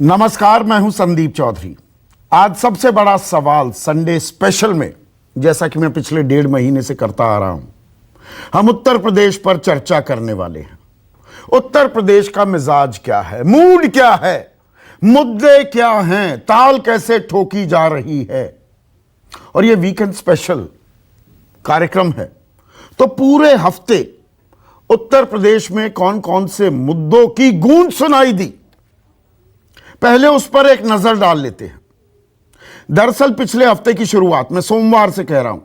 नमस्कार, मैं हूं संदीप चौधरी। आज सबसे बड़ा सवाल संडे स्पेशल में, जैसा कि मैं पिछले 1.5 महीने से करता आ रहा हूं, हम उत्तर प्रदेश पर चर्चा करने वाले हैं। उत्तर प्रदेश का मिजाज क्या है, मूड क्या है, मुद्दे क्या हैं, ताल कैसे ठोकी जा रही है। और यह वीकेंड स्पेशल कार्यक्रम है, तो पूरे हफ्ते उत्तर प्रदेश में कौन कौन से मुद्दों की गूंज सुनाई दी, पहले उस पर एक नजर डाल लेते हैं। दरअसल पिछले हफ्ते की शुरुआत, मैं सोमवार से कह रहा हूं,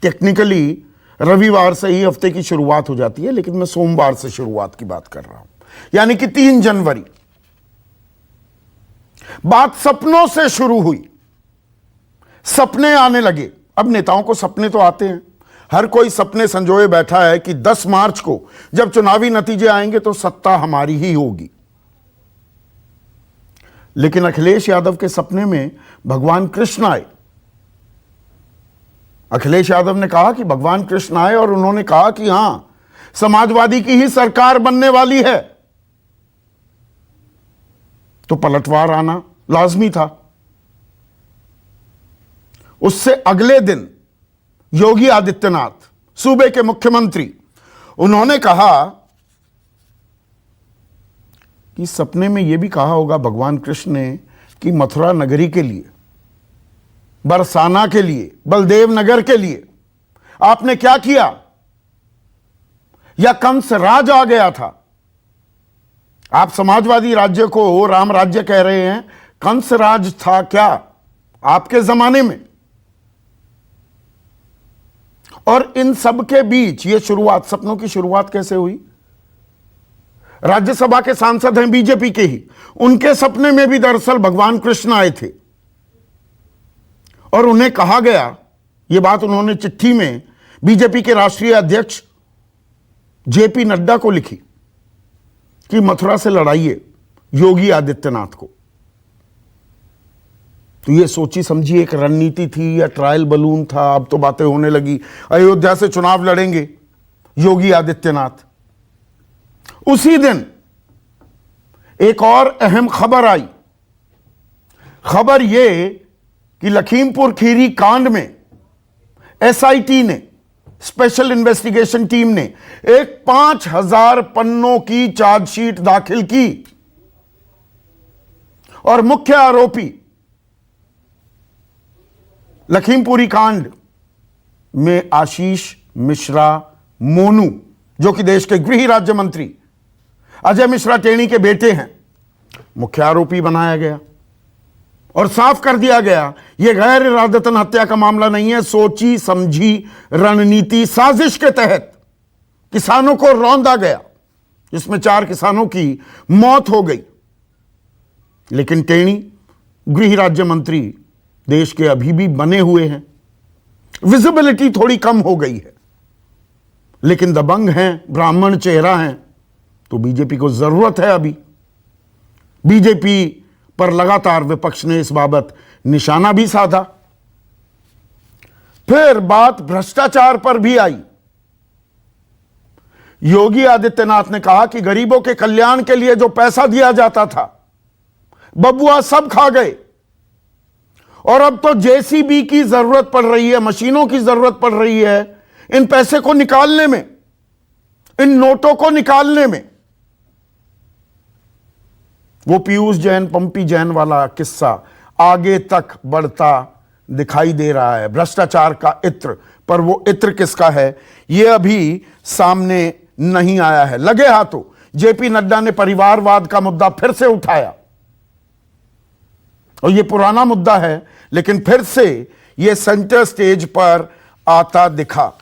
टेक्निकली रविवार से ही हफ्ते की शुरुआत हो जाती है, लेकिन मैं सोमवार से शुरुआत की बात कर रहा हूं, यानी कि 3 जनवरी। बात सपनों से शुरू हुई, सपने आने लगे। अब नेताओं को सपने तो आते हैं, हर कोई सपने संजोए बैठा है कि 10 मार्च को जब चुनावी नतीजे आएंगे तो सत्ता हमारी ही होगी। लेकिन अखिलेश यादव के सपने में भगवान कृष्ण आए। अखिलेश यादव ने कहा कि भगवान कृष्ण आए और उन्होंने कहा कि हां, समाजवादी की ही सरकार बनने वाली है। तो पलटवार आना लाजमी था। उससे अगले दिन योगी आदित्यनाथ, सूबे के मुख्यमंत्री, उन्होंने कहा कि सपने में यह भी कहा होगा भगवान कृष्ण ने कि मथुरा नगरी के लिए, बरसाना के लिए, बलदेव नगर के लिए आपने क्या किया, या कंस राज आ गया था। आप समाजवादी राज्य को राम राज्य कह रहे हैं, कंस राज था क्या आपके जमाने में। और इन सब के बीच ये शुरुआत, सपनों की शुरुआत कैसे हुई। राज्यसभा के सांसद हैं बीजेपी के ही, उनके सपने में भी दरअसल भगवान कृष्ण आए थे और उन्हें कहा गया, यह बात उन्होंने चिट्ठी में बीजेपी के राष्ट्रीय अध्यक्ष जेपी नड्डा को लिखी कि मथुरा से लड़ाइए योगी आदित्यनाथ को। तो यह सोची समझी एक रणनीति थी या ट्रायल बलून था। अब तो बातें होने लगी अयोध्या से चुनाव लड़ेंगे योगी आदित्यनाथ। उसी दिन एक और अहम खबर आई। खबर यह कि लखीमपुर खीरी कांड में एसआईटी ने, स्पेशल इन्वेस्टिगेशन टीम ने, एक 5000 पन्नों की चार्जशीट दाखिल की और मुख्य आरोपी लखीमपुरी कांड में आशीष मिश्रा मोनू, जो कि देश के गृह राज्य मंत्री अजय मिश्रा टेणी के बेटे हैं, मुख्य आरोपी बनाया गया और साफ कर दिया गया यह गैर इरादतन हत्या का मामला नहीं है। सोची समझी रणनीति साजिश के तहत किसानों को रौंदा गया, जिसमें 4 किसानों की मौत हो गई। लेकिन टेणी गृह राज्य मंत्री देश के अभी भी बने हुए हैं, विजिबिलिटी थोड़ी कम हो गई है, लेकिन दबंग हैं, ब्राह्मण चेहरा हैं, तो बीजेपी को जरूरत है। अभी बीजेपी पर लगातार विपक्ष ने इस बाबत निशाना भी साधा। फिर बात भ्रष्टाचार पर भी आई। योगी आदित्यनाथ ने कहा कि गरीबों के कल्याण के लिए जो पैसा दिया जाता था, बबुआ सब खा गए और अब तो जेसीबी की जरूरत पड़ रही है, मशीनों की जरूरत पड़ रही है इन पैसे को निकालने में, इन नोटों को निकालने में। वो पीयूष जैन, पंपी जैन वाला किस्सा आगे तक बढ़ता दिखाई दे रहा है, भ्रष्टाचार का इत्र। पर वो इत्र किसका है, ये अभी सामने नहीं आया है। लगे हाथों जेपी नड्डा ने परिवारवाद का मुद्दा फिर से उठाया और ये पुराना मुद्दा है, लेकिन फिर से ये सेंटर स्टेज पर आता दिखा।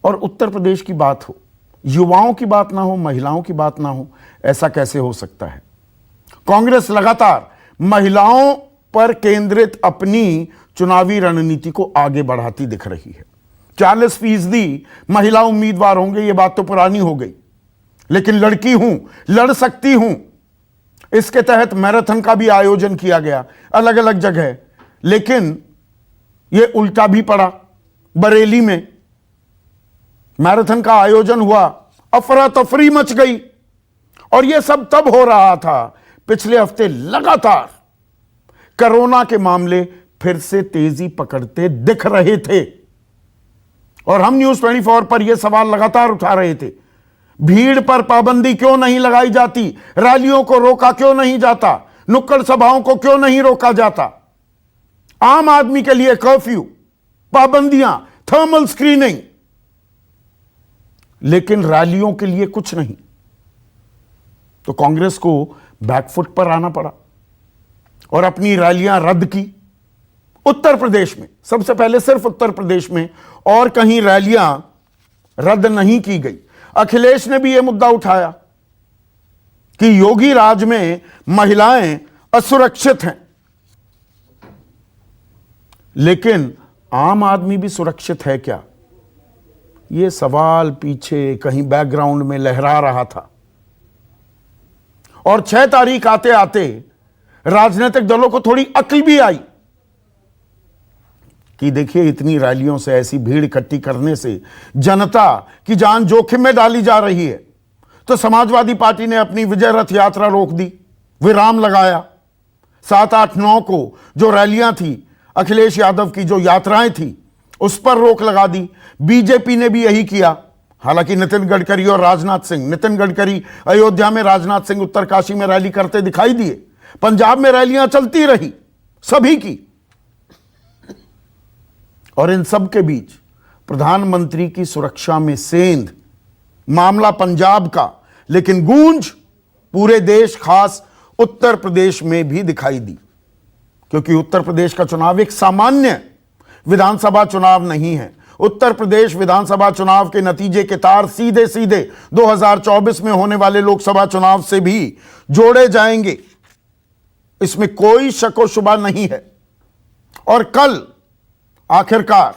और उत्तर प्रदेश की बात हो, युवाओं की बात ना हो, महिलाओं की बात ना हो, ऐसा कैसे हो सकता है। कांग्रेस लगातार महिलाओं पर केंद्रित अपनी चुनावी रणनीति को आगे बढ़ाती दिख रही है। 40% महिला उम्मीदवार होंगे, यह बात तो पुरानी हो गई, लेकिन लड़की हूं, लड़ सकती हूं। इसके तहत मैराथन का भी आयोजन किया गया अलग अलग जगह, लेकिन यह उल्टा भी पड़ा। बरेली में मैराथन का आयोजन हुआ, अफरा तफरी मच गई। और यह सब तब हो रहा था पिछले हफ्ते लगातार कोरोना के मामले फिर से तेजी पकड़ते दिख रहे थे और हम न्यूज 24 पर यह सवाल लगातार उठा रहे थे, भीड़ पर पाबंदी क्यों नहीं लगाई जाती, रैलियों को रोका क्यों नहीं जाता, नुक्कड़ सभाओं को क्यों नहीं रोका जाता। आम आदमी के लिए कर्फ्यू, पाबंदियां, थर्मल स्क्रीनिंग, लेकिन रैलियों के लिए कुछ नहीं। तो कांग्रेस को बैकफुट पर आना पड़ा और अपनी रैलियां रद्द की। उत्तर प्रदेश में सबसे पहले सिर्फ उत्तर प्रदेश में, और कहीं रैलियां रद्द नहीं की गई। अखिलेश ने भी यह मुद्दा उठाया कि योगी राज में महिलाएं असुरक्षित हैं, लेकिन आम आदमी भी सुरक्षित है क्या? यह सवाल पीछे कहीं बैकग्राउंड में लहरा रहा था। और 6 तारीख आते आते राजनीतिक दलों को थोड़ी अक्ल भी आई कि देखिए, इतनी रैलियों से, ऐसी भीड़ इकट्ठी करने से जनता की जान जोखिम में डाली जा रही है। तो समाजवादी पार्टी ने अपनी विजय रथ यात्रा रोक दी, विराम लगाया। 7, 8, 9 को जो रैलियां थी, अखिलेश यादव की जो यात्राएं थी, उस पर रोक लगा दी। बीजेपी ने भी यही किया। हालांकि नितिन गडकरी और राजनाथ सिंह, नितिन गडकरी अयोध्या में, राजनाथ सिंह उत्तरकाशी में रैली करते दिखाई दिए। पंजाब में रैलियां चलती रही सभी की। और इन सब के बीच प्रधानमंत्री की सुरक्षा में सेंध, मामला पंजाब का, लेकिन गूंज पूरे देश, खास उत्तर प्रदेश में भी दिखाई दी। क्योंकि उत्तर प्रदेश का चुनाव एक सामान्य विधानसभा चुनाव नहीं है। उत्तर प्रदेश विधानसभा चुनाव के नतीजे के तार सीधे सीधे 2024 में होने वाले लोकसभा चुनाव से भी जोड़े जाएंगे, इसमें कोई शक व शुबा नहीं है। और कल आखिरकार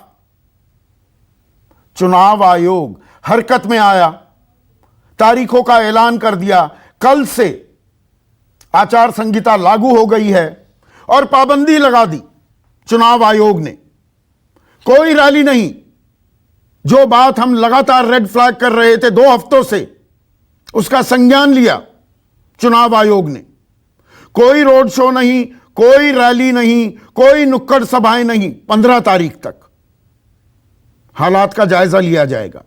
चुनाव आयोग हरकत में आया, तारीखों का ऐलान कर दिया। कल से आचार संहिता लागू हो गई है और पाबंदी लगा दी चुनाव आयोग ने। कोई रैली नहीं, जो बात हम लगातार रेड फ्लैग कर रहे थे 2 हफ्तों से, उसका संज्ञान लिया चुनाव आयोग ने। कोई रोड शो नहीं, कोई रैली नहीं, कोई नुक्कड़ सभाएं नहीं। 15 तारीख तक हालात का जायजा लिया जाएगा।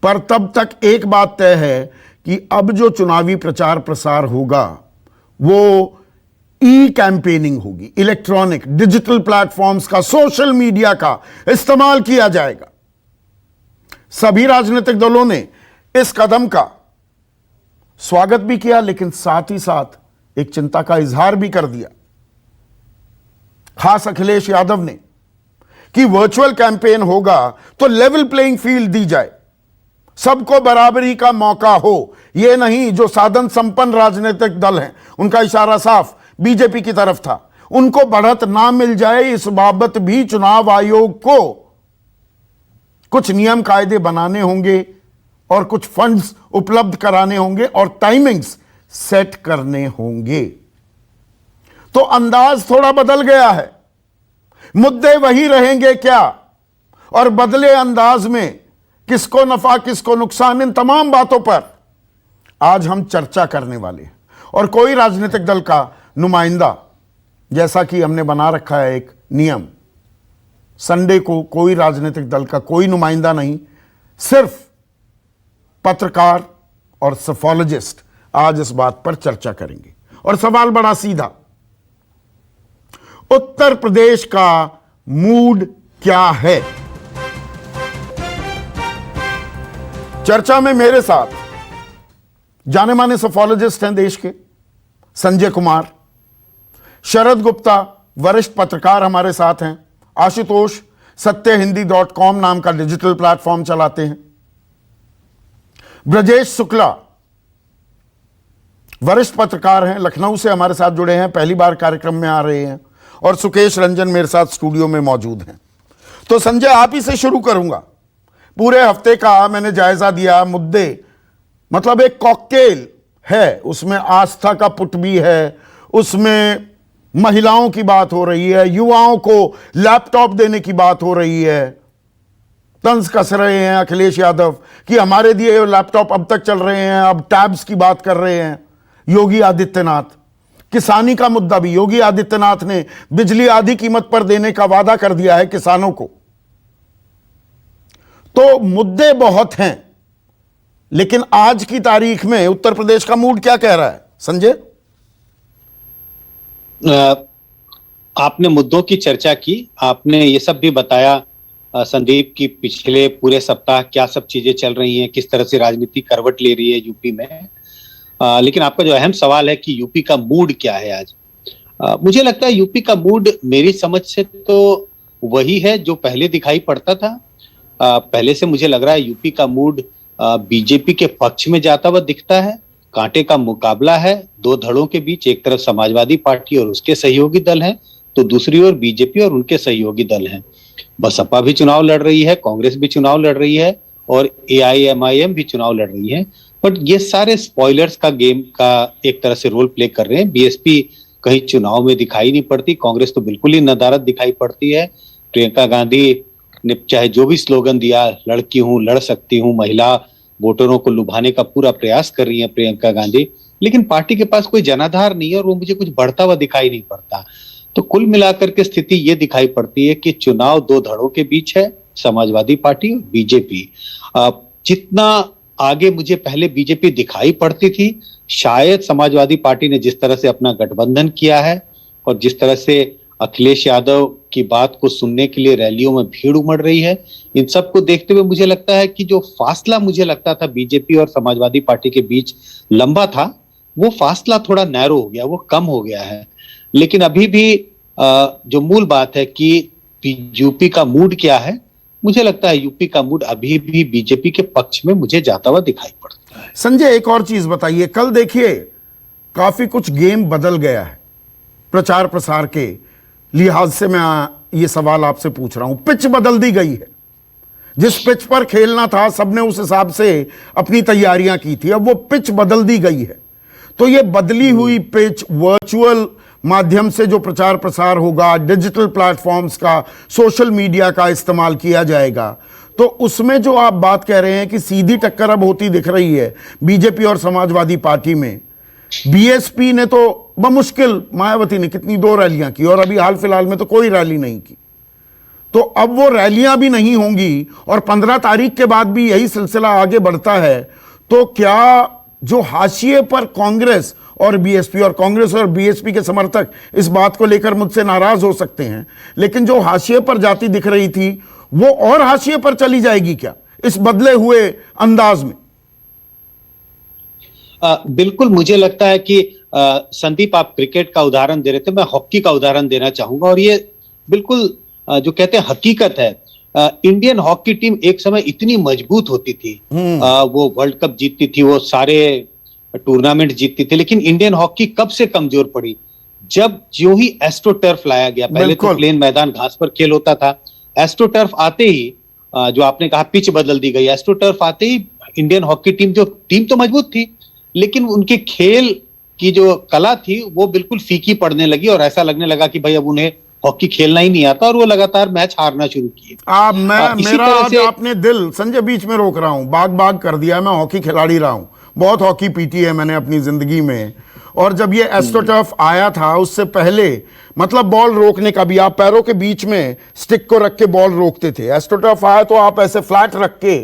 पर तब तक एक बात तय है कि अब जो चुनावी प्रचार प्रसार होगा वो ई कैंपेनिंग होगी, इलेक्ट्रॉनिक डिजिटल प्लेटफॉर्म्स का, सोशल मीडिया का इस्तेमाल किया जाएगा। सभी राजनीतिक दलों ने इस कदम का स्वागत भी किया, लेकिन साथ ही साथ एक चिंता का इजहार भी कर दिया, खास अखिलेश यादव ने, कि वर्चुअल कैंपेन होगा तो लेवल प्लेइंग फील्ड दी जाए, सबको बराबरी का मौका हो। यह नहीं जो साधन संपन्न राजनीतिक दल हैं, उनका इशारा साफ बीजेपी की तरफ था, उनको बढ़त ना मिल जाए, इस बाबत भी चुनाव आयोग को कुछ नियम कायदे बनाने होंगे और कुछ फंड्स उपलब्ध कराने होंगे और टाइमिंग्स सेट करने होंगे। तो अंदाज थोड़ा बदल गया है। मुद्दे वही रहेंगे क्या, और बदले अंदाज में किसको नफा किसको नुकसान, इन तमाम बातों पर आज हम चर्चा करने वाले हैं। और कोई राजनीतिक दल का नुमाइंदा, जैसा कि हमने बना रखा है एक नियम, संडे को कोई राजनीतिक दल का कोई नुमाइंदा नहीं, सिर्फ पत्रकार और सोफोलॉजिस्ट आज इस बात पर चर्चा करेंगे। और सवाल बड़ा सीधा, उत्तर प्रदेश का मूड क्या है? चर्चा में मेरे साथ जाने माने सोफोलॉजिस्ट हैं देश के, संजय कुमार, शरद गुप्ता वरिष्ठ पत्रकार हमारे साथ हैं, आशुतोष सत्यहिंदी.com नाम का डिजिटल प्लेटफॉर्म चलाते हैं, ब्रजेश शुक्ला वरिष्ठ पत्रकार हैं, लखनऊ से हमारे साथ जुड़े हैं, पहली बार कार्यक्रम में आ रहे हैं, और सुकेश रंजन मेरे साथ स्टूडियो में मौजूद हैं। तो संजय, आप ही से शुरू करूंगा। पूरे हफ्ते का मैंने जायजा दिया, मुद्दे मतलब एक कॉकटेल है, उसमें आस्था का पुट भी है, उसमें महिलाओं की बात हो रही है, युवाओं को लैपटॉप देने की बात हो रही है, तंज कस रहे हैं अखिलेश यादव कि हमारे दिए लैपटॉप अब तक चल रहे हैं, अब टैब्स की बात कर रहे हैं। योगी आदित्यनाथ। किसानी का मुद्दा भी, योगी आदित्यनाथ ने बिजली आधी कीमत पर देने का वादा कर दिया है किसानों को। तो मुद्दे बहुत हैं, लेकिन आज की तारीख में उत्तर प्रदेश का मूड क्या कह रहा है संजय? आपने मुद्दों की चर्चा की, आपने ये सब भी बताया संदीप की पिछले पूरे सप्ताह क्या सब चीजें चल रही हैं, किस तरह से राजनीति करवट ले रही है यूपी में। लेकिन आपका जो अहम सवाल है कि यूपी का मूड क्या है आज, मुझे लगता है यूपी का मूड मेरी समझ से तो वही है जो पहले दिखाई पड़ता था। पहले से मुझे लग रहा है यूपी का मूड बीजेपी के पक्ष में जाता हुआ दिखता है। कांटे का मुकाबला है दो धड़ों के बीच, एक तरफ समाजवादी पार्टी और उसके सहयोगी दल हैं, तो दूसरी ओर बीजेपी और उनके सहयोगी दल हैं। बसपा भी चुनाव लड़ रही है, कांग्रेस भी चुनाव लड़ रही है और एआईएमआईएम भी चुनाव लड़ रही है। बट ये सारे स्पॉयलर्स का गेम का एक तरह से रोल प्ले कर रहे हैं। बीएसपी कहीं चुनाव में दिखाई नहीं पड़ती, कांग्रेस तो बिल्कुल ही नदारद दिखाई पड़ती है। प्रियंका गांधी ने चाहे जो भी स्लोगन दिया, लड़की हूं, लड़ सकती हूं, महिला वोटरों को लुभाने का पूरा प्रयास कर रही है प्रियंका गांधी, लेकिन पार्टी के पास कोई जनाधार नहीं है और वो मुझे कुछ बढ़ता हुआ दिखाई नहीं पड़ता। तो कुल मिलाकर के स्थिति ये दिखाई पड़ती है कि चुनाव दो धड़ों के बीच है, समाजवादी पार्टी और बीजेपी। जितना आगे मुझे पहले बीजेपी दिखाई पड़ती थी, शायद समाजवादी पार्टी ने जिस तरह से अपना गठबंधन किया है और जिस तरह से अखिलेश यादव की बात को सुनने के लिए रैलियों में भीड़ उमड़ रही है, इन सब को देखते हुए मुझे लगता है कि जो फासला मुझे लगता था बीजेपी और समाजवादी पार्टी के बीच लंबा था, वो फासला थोड़ा नैरो हो गया, वो कम हो गया है। लेकिन अभी भी जो मूल बात है कि यूपी का मूड क्या है, मुझे लगता है यूपी का मूड अभी भी बीजेपी के पक्ष में मुझे जाता हुआ दिखाई पड़ता है। संजय, एक और चीज बताइए, कल देखिए काफी कुछ गेम बदल गया है प्रचार प्रसार के लिहाज से। मैं ये सवाल आपसे पूछ रहा हूं, पिच बदल दी गई है। जिस पिच पर खेलना था सबने उस हिसाब से अपनी तैयारियां की थी, अब वो पिच बदल दी गई है। तो ये बदली हुई पिच, वर्चुअल माध्यम से जो प्रचार प्रसार होगा, डिजिटल प्लेटफॉर्म्स का, सोशल मीडिया का इस्तेमाल किया जाएगा, तो उसमें जो आप बात कह रहे हैं कि सीधी टक्कर अब होती दिख रही है बीजेपी और समाजवादी पार्टी में। बीएसपी ने तो बमुश्किल, मायावती ने कितनी 2 रैलियां की और अभी हाल फिलहाल में तो कोई रैली नहीं की। तो अब वो रैलियां भी नहीं होंगी और 15 तारीख के बाद भी यही सिलसिला आगे बढ़ता है। तो क्या जो हाशिए पर कांग्रेस और बीएसपी, और कांग्रेस और बीएसपी के समर्थक इस बात को लेकर मुझसे नाराज हो सकते हैं, लेकिन जो हाशिए पर जाती दिख रही थी वो और हाशिए पर चली जाएगी क्या इस बदले हुए अंदाज में? बिल्कुल, मुझे लगता है कि संदीप, आप क्रिकेट का उदाहरण दे रहे थे, मैं हॉकी का उदाहरण देना चाहूंगा और ये बिल्कुल जो कहते हैं हकीकत है। इंडियन हॉकी टीम एक समय इतनी मजबूत होती थी, वो वर्ल्ड कप जीतती थी, वो सारे टूर्नामेंट जीतती थी, लेकिन इंडियन हॉकी कब से कमजोर पड़ी? जब जो ही एस्ट्रो टर्फ लाया गया। पहले तो प्लेन मैदान घास पर खेल होता था, एस्ट्रो टर्फ आते ही जो आपने कहा पिच बदल दी गई। एस्ट्रो टर्फ आते ही इंडियन हॉकी टीम तो मजबूत थी, लेकिन उनके खेल की जो कला थी वो बिल्कुल फीकी पड़ने लगी और ऐसा लगने लगा कि भाई अब उन्हें हॉकी खेलना ही नहीं आता और वो लगातार मैच हारना शुरू किए। मेरा आज आपने दिल, संजय बीच में रोक रहा हूं, बाग बाग कर दिया। मैं हॉकी खिलाड़ी रहा हूं, बहुत हॉकी पीटी है मैंने अपनी जिंदगी में। और जब ये एस्ट्रोटर्फ आया था उससे पहले, मतलब बॉल रोकने का भी, आप पैरों के बीच में स्टिक को रख के बॉल रोकते थे। एस्ट्रोटर्फ आया तो आप ऐसे फ्लैट रख के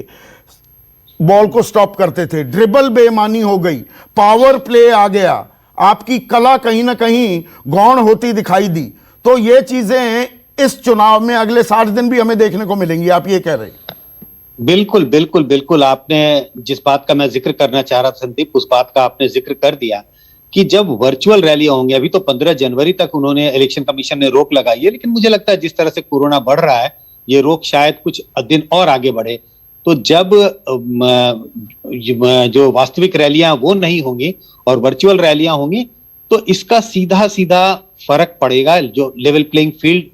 बॉल को स्टॉप करते थे। ड्रिबल बेईमानी हो गई, पावर प्ले आ गया, आपकी कला कहीं ना कहीं गौण होती दिखाई दी। तो ये चीजें इस चुनाव में अगले 60 दिन भी हमें देखने को मिलेंगी, आप ये कह रहे हैं? बिल्कुल बिल्कुल बिल्कुल, आपने जिस बात का मैं जिक्र करना चाह रहा था संदीप, उस बात का आपने जिक्र कर दिया कि जब वर्चुअल रैलियां होंगी, अभी तो 15 जनवरी तक उन्होंने, इलेक्शन कमीशन ने रोक लगाई है, लेकिन मुझे लगता है जिस तरह से कोरोना बढ़ रहा है ये रोक शायद कुछ दिन और आगे बढ़े। तो जब जो वास्तविक रैलियां वो नहीं होंगी और वर्चुअल रैलियां होंगी, तो इसका सीधा सीधा फर्क पड़ेगा। जो लेवल प्लेइंग फील्ड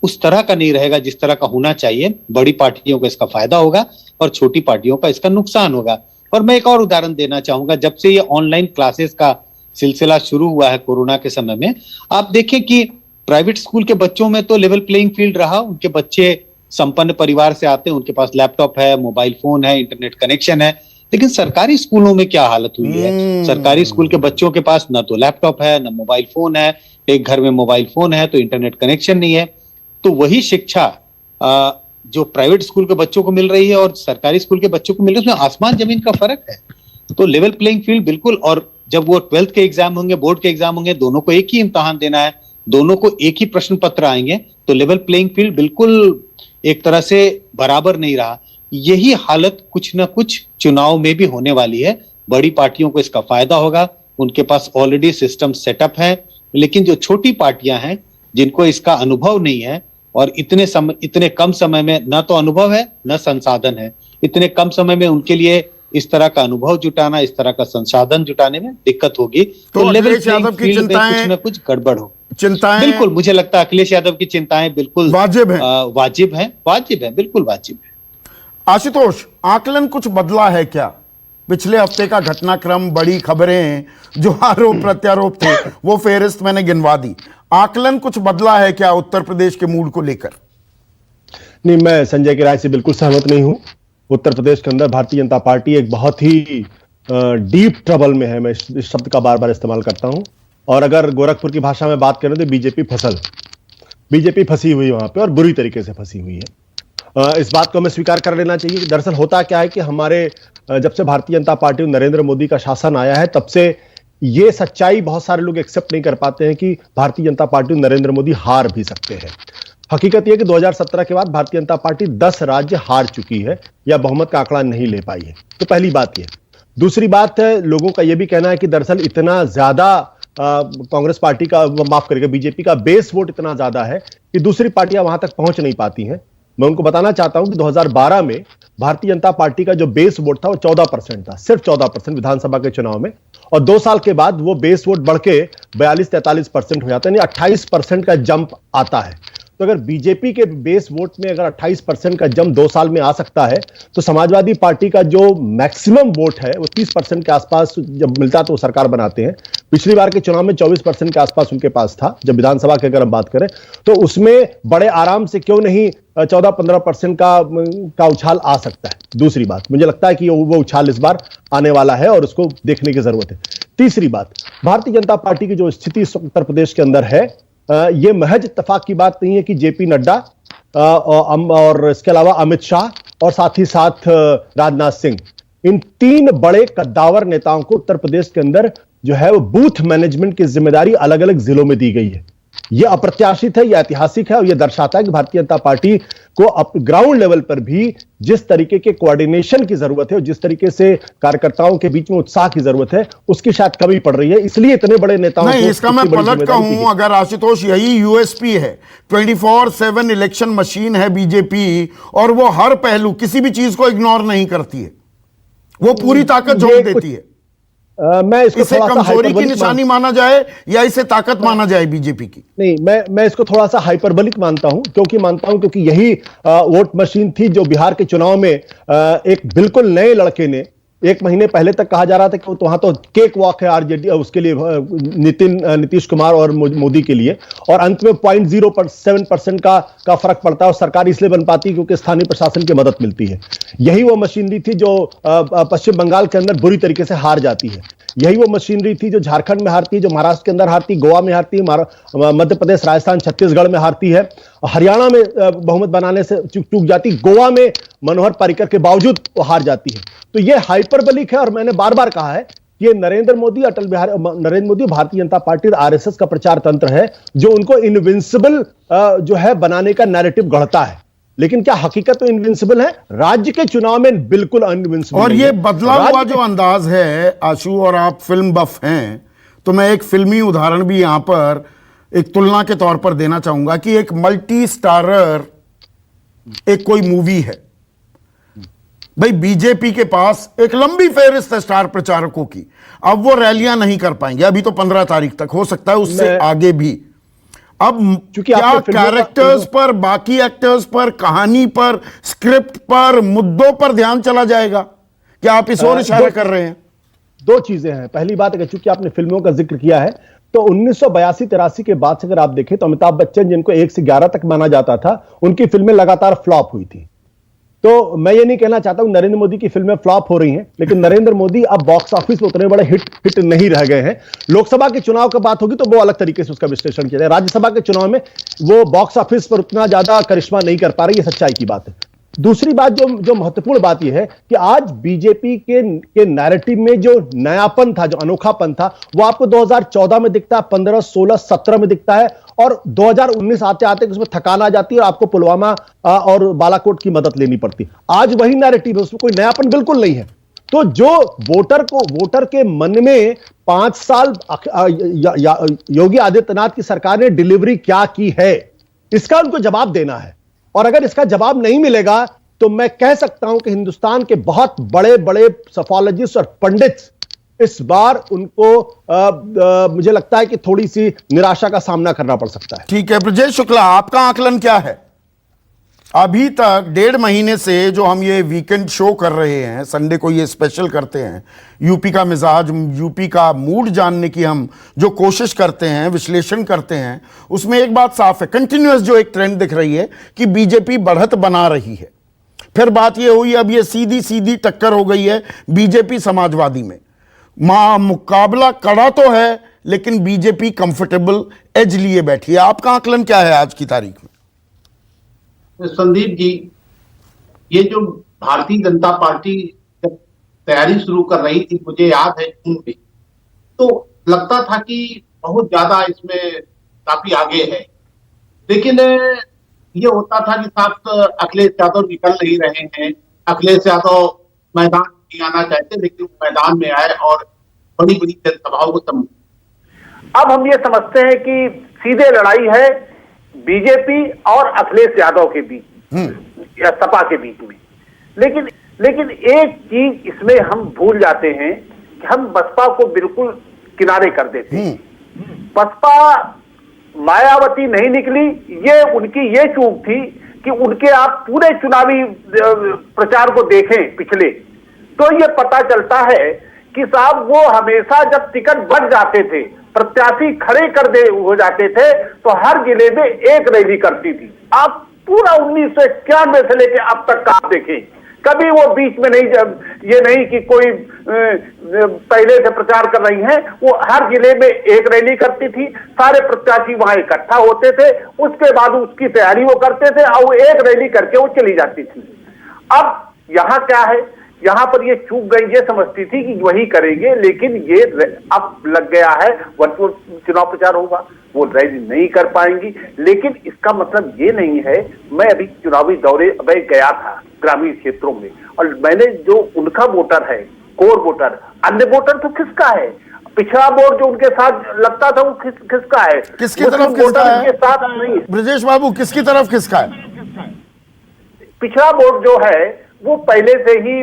उस तरह का नहीं रहेगा जिस तरह का होना चाहिए। बड़ी पार्टियों को इसका फायदा होगा और छोटी पार्टियों का इसका नुकसान होगा। और मैं एक और उदाहरण देना चाहूंगा, जब से ये ऑनलाइन क्लासेस का सिलसिला शुरू हुआ है कोरोना के समय में, आप देखें कि प्राइवेट स्कूल के बच्चों में तो लेवल प्लेइंग फील्ड रहा। उनके बच्चे संपन्न परिवार से आते हैं, उनके पास लैपटॉप है, मोबाइल फोन है, इंटरनेट कनेक्शन है, लेकिन सरकारी स्कूलों में क्या हालत हुई है? सरकारी स्कूल के बच्चों के पास ना तो लैपटॉप है, ना मोबाइल फोन है। एक घर में मोबाइल फोन है तो इंटरनेट कनेक्शन नहीं है। तो वही शिक्षा जो प्राइवेट स्कूल के बच्चों को मिल रही है और सरकारी स्कूल के बच्चों को मिल रही है, उसमें आसमान जमीन का फर्क है। तो लेवल प्लेइंग फील्ड बिल्कुल। और जब वो 12th के एग्जाम होंगे, बोर्ड के एग्जाम होंगे, दोनों को एक ही इम्तिहान देना है, दोनों को एक ही प्रश्न पत्र आएंगे, तो लेवल प्लेइंग फील्ड बिल्कुल एक तरह से बराबर नहीं रहा। यही हालत कुछ ना कुछ चुनाव में भी होने वाली है। बड़ी पार्टियों को इसका फायदा होगा, उनके पास ऑलरेडी सिस्टम सेटअप है। लेकिन जो छोटी पार्टियां हैं, जिनको इसका अनुभव नहीं है और इतने कम समय में ना तो अनुभव है ना संसाधन है, इतने कम समय में उनके लिए इस तरह का अनुभव जुटाना, इस तरह का संसाधन जुटाने में दिक्कत होगी। तो लेवल प्लेइंग फील्ड में कुछ ना कुछ गड़बड़ हो। चिंताएं बिल्कुल, मुझे लगता है अखिलेश यादव की चिंताएं बिल्कुल वाजिब है, वाजिब है, बिल्कुल वाजिब है। आशुतोष, आकलन कुछ बदला है क्या? पिछले हफ्ते का घटनाक्रम, बड़ी खबरें, जो आरोप प्रत्यारोप थे, वो फेहरिस्त मैंने गिनवा दी। आकलन कुछ बदला है क्या उत्तर प्रदेश के मूड को लेकर? नहीं, मैं संजय की राय से बिल्कुल सहमत नहीं हूं। उत्तर प्रदेश के अंदर भारतीय जनता पार्टी एक बहुत ही डीप ट्रबल में है। मैं इस शब्द का बार बार इस्तेमाल करता हूं। और अगर गोरखपुर की भाषा में बात करें तो बीजेपी फंसी हुई है वहां पे, और बुरी तरीके से फंसी हुई है। इस बात को हमें स्वीकार कर लेना चाहिए कि दरअसल होता क्या है कि हमारे जब से भारतीय जनता पार्टी नरेंद्र मोदी का शासन आया है, तब से ये सच्चाई बहुत सारे लोग एक्सेप्ट नहीं कर पाते हैं कि भारतीय जनता पार्टी नरेंद्र मोदी हार भी सकते हैं। हकीकत यह कि 2017 के बाद भारतीय जनता पार्टी 10 राज्य हार चुकी है या बहुमत का आंकड़ा नहीं ले पाई है। तो पहली बात यह। दूसरी बात है, लोगों का यह भी कहना है कि दरअसल इतना ज्यादा कांग्रेस पार्टी का, माफ करिएगा, बीजेपी का बेस वोट इतना ज्यादा है कि दूसरी पार्टियां वहां तक पहुंच नहीं पाती हैं। मैं उनको बताना चाहता हूं कि 2012 में भारतीय जनता पार्टी का जो बेस वोट था वो 14% था, सिर्फ 14% विधानसभा के चुनाव में। और 2 साल के बाद वो बेस वोट बढ़ के 42-43% हो जाता है, यानी 28% का जंप आता है। तो अगर बीजेपी के बेस वोट में अगर 28% का जंप 2 साल में आ सकता है, तो समाजवादी पार्टी का जो मैक्सिमम वोट है वो 30% के आसपास जब मिलता है तो वो सरकार बनाते हैं। पिछली बार के चुनाव में 24% के आसपास उनके पास था, जब विधानसभा की अगर हम बात करें तो उसमें बड़े आराम से क्यों नहीं 14-15% का उछाल आ सकता है। दूसरी बात, मुझे लगता है कि वो उछाल इस बार आने वाला है और उसको देखने की जरूरत है। तीसरी बात, भारतीय जनता पार्टी की जो स्थिति उत्तर प्रदेश के अंदर है, ये महज इत्तेफाक की बात नहीं है कि जेपी नड्डा और इसके अलावा अमित शाह और साथ ही साथ राजनाथ सिंह, इन 3 बड़े कद्दावर नेताओं को उत्तर प्रदेश के अंदर जो है वो बूथ मैनेजमेंट की जिम्मेदारी अलग अलग जिलों में दी गई है। यह अप्रत्याशित है, यह ऐतिहासिक है और यह दर्शाता है कि भारतीय जनता पार्टी को ग्राउंड लेवल पर भी जिस तरीके के कोऑर्डिनेशन की जरूरत है और जिस तरीके से कार्यकर्ताओं के बीच में उत्साह की जरूरत है, उसकी शायद कमी पड़ रही है। इसलिए इतने बड़े नेताओं नहीं, इसका मैं पलट कहूं, अगर आशुतोष यही यूएसपी है, 24/7 इलेक्शन मशीन है बीजेपी, और वो हर पहलू, किसी भी चीज को इग्नोर नहीं करती है, वो पूरी ताकत झोंक देती है। मैं इसको इसे कमजोरी की निशानी माना जाए या इसे ताकत माना जाए बीजेपी की? नहीं, मैं इसको थोड़ा सा हाइपरबोलिक मानता हूं, क्योंकि यही वोट मशीन थी जो बिहार के चुनाव में एक बिल्कुल नए लड़के ने, 1 महीने पहले तक कहा जा रहा था कि वहां तो केक वॉक है आरजेडी उसके लिए, नीतीश कुमार और मोदी के लिए, और अंत में 0.07% का फर्क पड़ता है और सरकार इसलिए बन पाती है क्योंकि स्थानीय प्रशासन की मदद मिलती है। यही वो मशीनरी थी जो पश्चिम बंगाल के अंदर बुरी तरीके से हार जाती है। यही वो मशीनरी थी जो झारखंड में हारती है, जो महाराष्ट्र के अंदर हारती, गोवा में हारती, मध्य प्रदेश, राजस्थान, छत्तीसगढ़ में हारती है, हरियाणा में बहुमत बनाने से चूक जाती, गोवा में मनोहर पर्रिकर के बावजूद वो हार जाती है। तो ये हाइपरबोलिक है और मैंने बार बार कहा है ये नरेंद्र मोदी भारतीय जनता पार्टी और आरएसएस का प्रचार तंत्र है जो उनको इनविंसिबल जो है बनाने का नैरेटिव गढ़ता है। लेकिन क्या हकीकत तो इनविंसिबल है? राज्य के चुनाव में बिल्कुल अनविंसिबल। और ये बदला हुआ जो अंदाज है आशु, और आप फिल्म बफ हैं, तो मैं एक फिल्मी उदाहरण भी यहां पर एक तुलना के तौर पर देना चाहूंगा कि एक मल्टी स्टारर एक कोई मूवी है भाई, बीजेपी के पास एक लंबी फेहरिस्त है स्टार प्रचारकों की। अब वो रैलियां नहीं कर पाएंगे, अभी तो 15 तारीख तक, हो सकता है उससे आगे भी। अब क्या कैरेक्टर्स पर, बाकी एक्टर्स पर, कहानी पर, स्क्रिप्ट पर, मुद्दों पर ध्यान चला जाएगा? क्या आप इस ओर इशारा कर रहे हैं? 2 चीजें हैं। पहली बात है, चूंकि आपने फिल्मों का जिक्र किया है, तो 1982-83 के बाद से अगर आप देखें तो अमिताभ बच्चन, जिनको 1 से 11 तक माना जाता था, उनकी फिल्में लगातार फ्लॉप हुई थी। तो मैं ये नहीं कहना चाहता हूं नरेंद्र मोदी की फिल्में फ्लॉप हो रही हैं, लेकिन नरेंद्र मोदी अब बॉक्स ऑफिस में उतने बड़े हिट नहीं रह गए हैं। लोकसभा के चुनाव की बात होगी तो वो अलग तरीके से उसका विश्लेषण किया जाए। राज्यसभा के चुनाव में वो बॉक्स ऑफिस पर उतना ज्यादा करिश्मा नहीं कर पा रही, ये सच्चाई की बात है। दूसरी बात जो महत्वपूर्ण बात यह है कि आज बीजेपी के नैरेटिव में जो नयापन था, जो अनोखापन था, वो आपको 2014 में दिखता है, 15, 16, 17 में दिखता है, और 2019 आते आते उसमें थकान आ जाती है और आपको पुलवामा और बालाकोट की मदद लेनी पड़ती। आज वही नैरेटिव है, उसमें कोई नयापन बिल्कुल नहीं है। तो जो वोटर के मन में 5 साल योगी आदित्यनाथ की सरकार ने डिलीवरी क्या की है, इसका उनको जवाब देना है। और अगर इसका जवाब नहीं मिलेगा तो मैं कह सकता हूं कि हिंदुस्तान के बहुत बड़े बड़े सफोलॉजिस्ट और पंडित्स इस बार उनको मुझे लगता है कि थोड़ी सी निराशा का सामना करना पड़ सकता है। ठीक है ब्रजेश शुक्ला, आपका आकलन क्या है? अभी तक 1.5 महीने से जो हम ये वीकेंड शो कर रहे हैं, संडे को ये स्पेशल करते हैं, यूपी का मिजाज, यूपी का मूड जानने की हम जो कोशिश करते हैं, विश्लेषण करते हैं, उसमें एक बात साफ है, कंटिन्यूअस जो एक ट्रेंड दिख रही है कि बीजेपी बढ़त बना रही है। फिर बात ये हुई, अब ये सीधी सीधी टक्कर हो गई है बीजेपी समाजवादी में। मुकाबला कड़ा तो है, लेकिन बीजेपी कंफर्टेबल एज लिए बैठी है। आपका आकलन क्या है आज की तारीख में? संदीप जी, ये जो भारतीय जनता पार्टी जब तैयारी शुरू कर रही थी, मुझे याद है जून में, तो लगता था कि बहुत ज्यादा इसमें काफी आगे है। लेकिन ये होता था कि साहब अखिलेश यादव निकल नहीं रहे हैं, अखिलेश यादव मैदान नहीं आना चाहते, लेकिन मैदान में आए और बड़ी बड़ी जनसभाओं को संबोधित। अब हम ये समझते हैं कि सीधे लड़ाई है बीजेपी और अखिलेश यादव के बीच या सपा के बीच में। लेकिन एक चीज इसमें हम भूल जाते हैं कि हम बसपा को बिल्कुल किनारे कर देते हैं। बसपा मायावती नहीं निकली, ये उनकी ये चूक थी कि उनके आप पूरे चुनावी प्रचार को देखें पिछले, तो ये पता चलता है कि साहब वो हमेशा जब टिकट बढ़ जाते थे, प्रत्याशी खड़े कर दे हो जाते थे, तो हर जिले में एक रैली करती थी। आप पूरा 1991 से लेकर अब तक का देखें, कभी वो बीच में नहीं, ये नहीं कि कोई पहले से प्रचार कर रही हैं, वो हर जिले में एक रैली करती थी, सारे प्रत्याशी वहां इकट्ठा होते थे, उसके बाद उसकी तैयारी वो करते थे और वो एक रैली करके वो चली जाती थी। अब यहां क्या है, यहां पर ये चूक गई, ये समझती थी कि वही करेंगे, लेकिन ये अब लग गया है वर्चुअल चुनाव प्रचार होगा, वो रैली नहीं कर पाएंगी। लेकिन इसका मतलब ये नहीं है, मैं अभी चुनावी दौरे में गया था ग्रामीण क्षेत्रों में, और मैंने जो उनका वोटर है, कोर वोटर, अन्य वोटर तो किसका है, पिछड़ा वोट जो उनके साथ लगता था वो किसका है, किसकी तरफ किसका है साथ नहीं, ब्रजेश बाबू, किसकी तरफ किसका है? पिछड़ा वोट जो है वो पहले से ही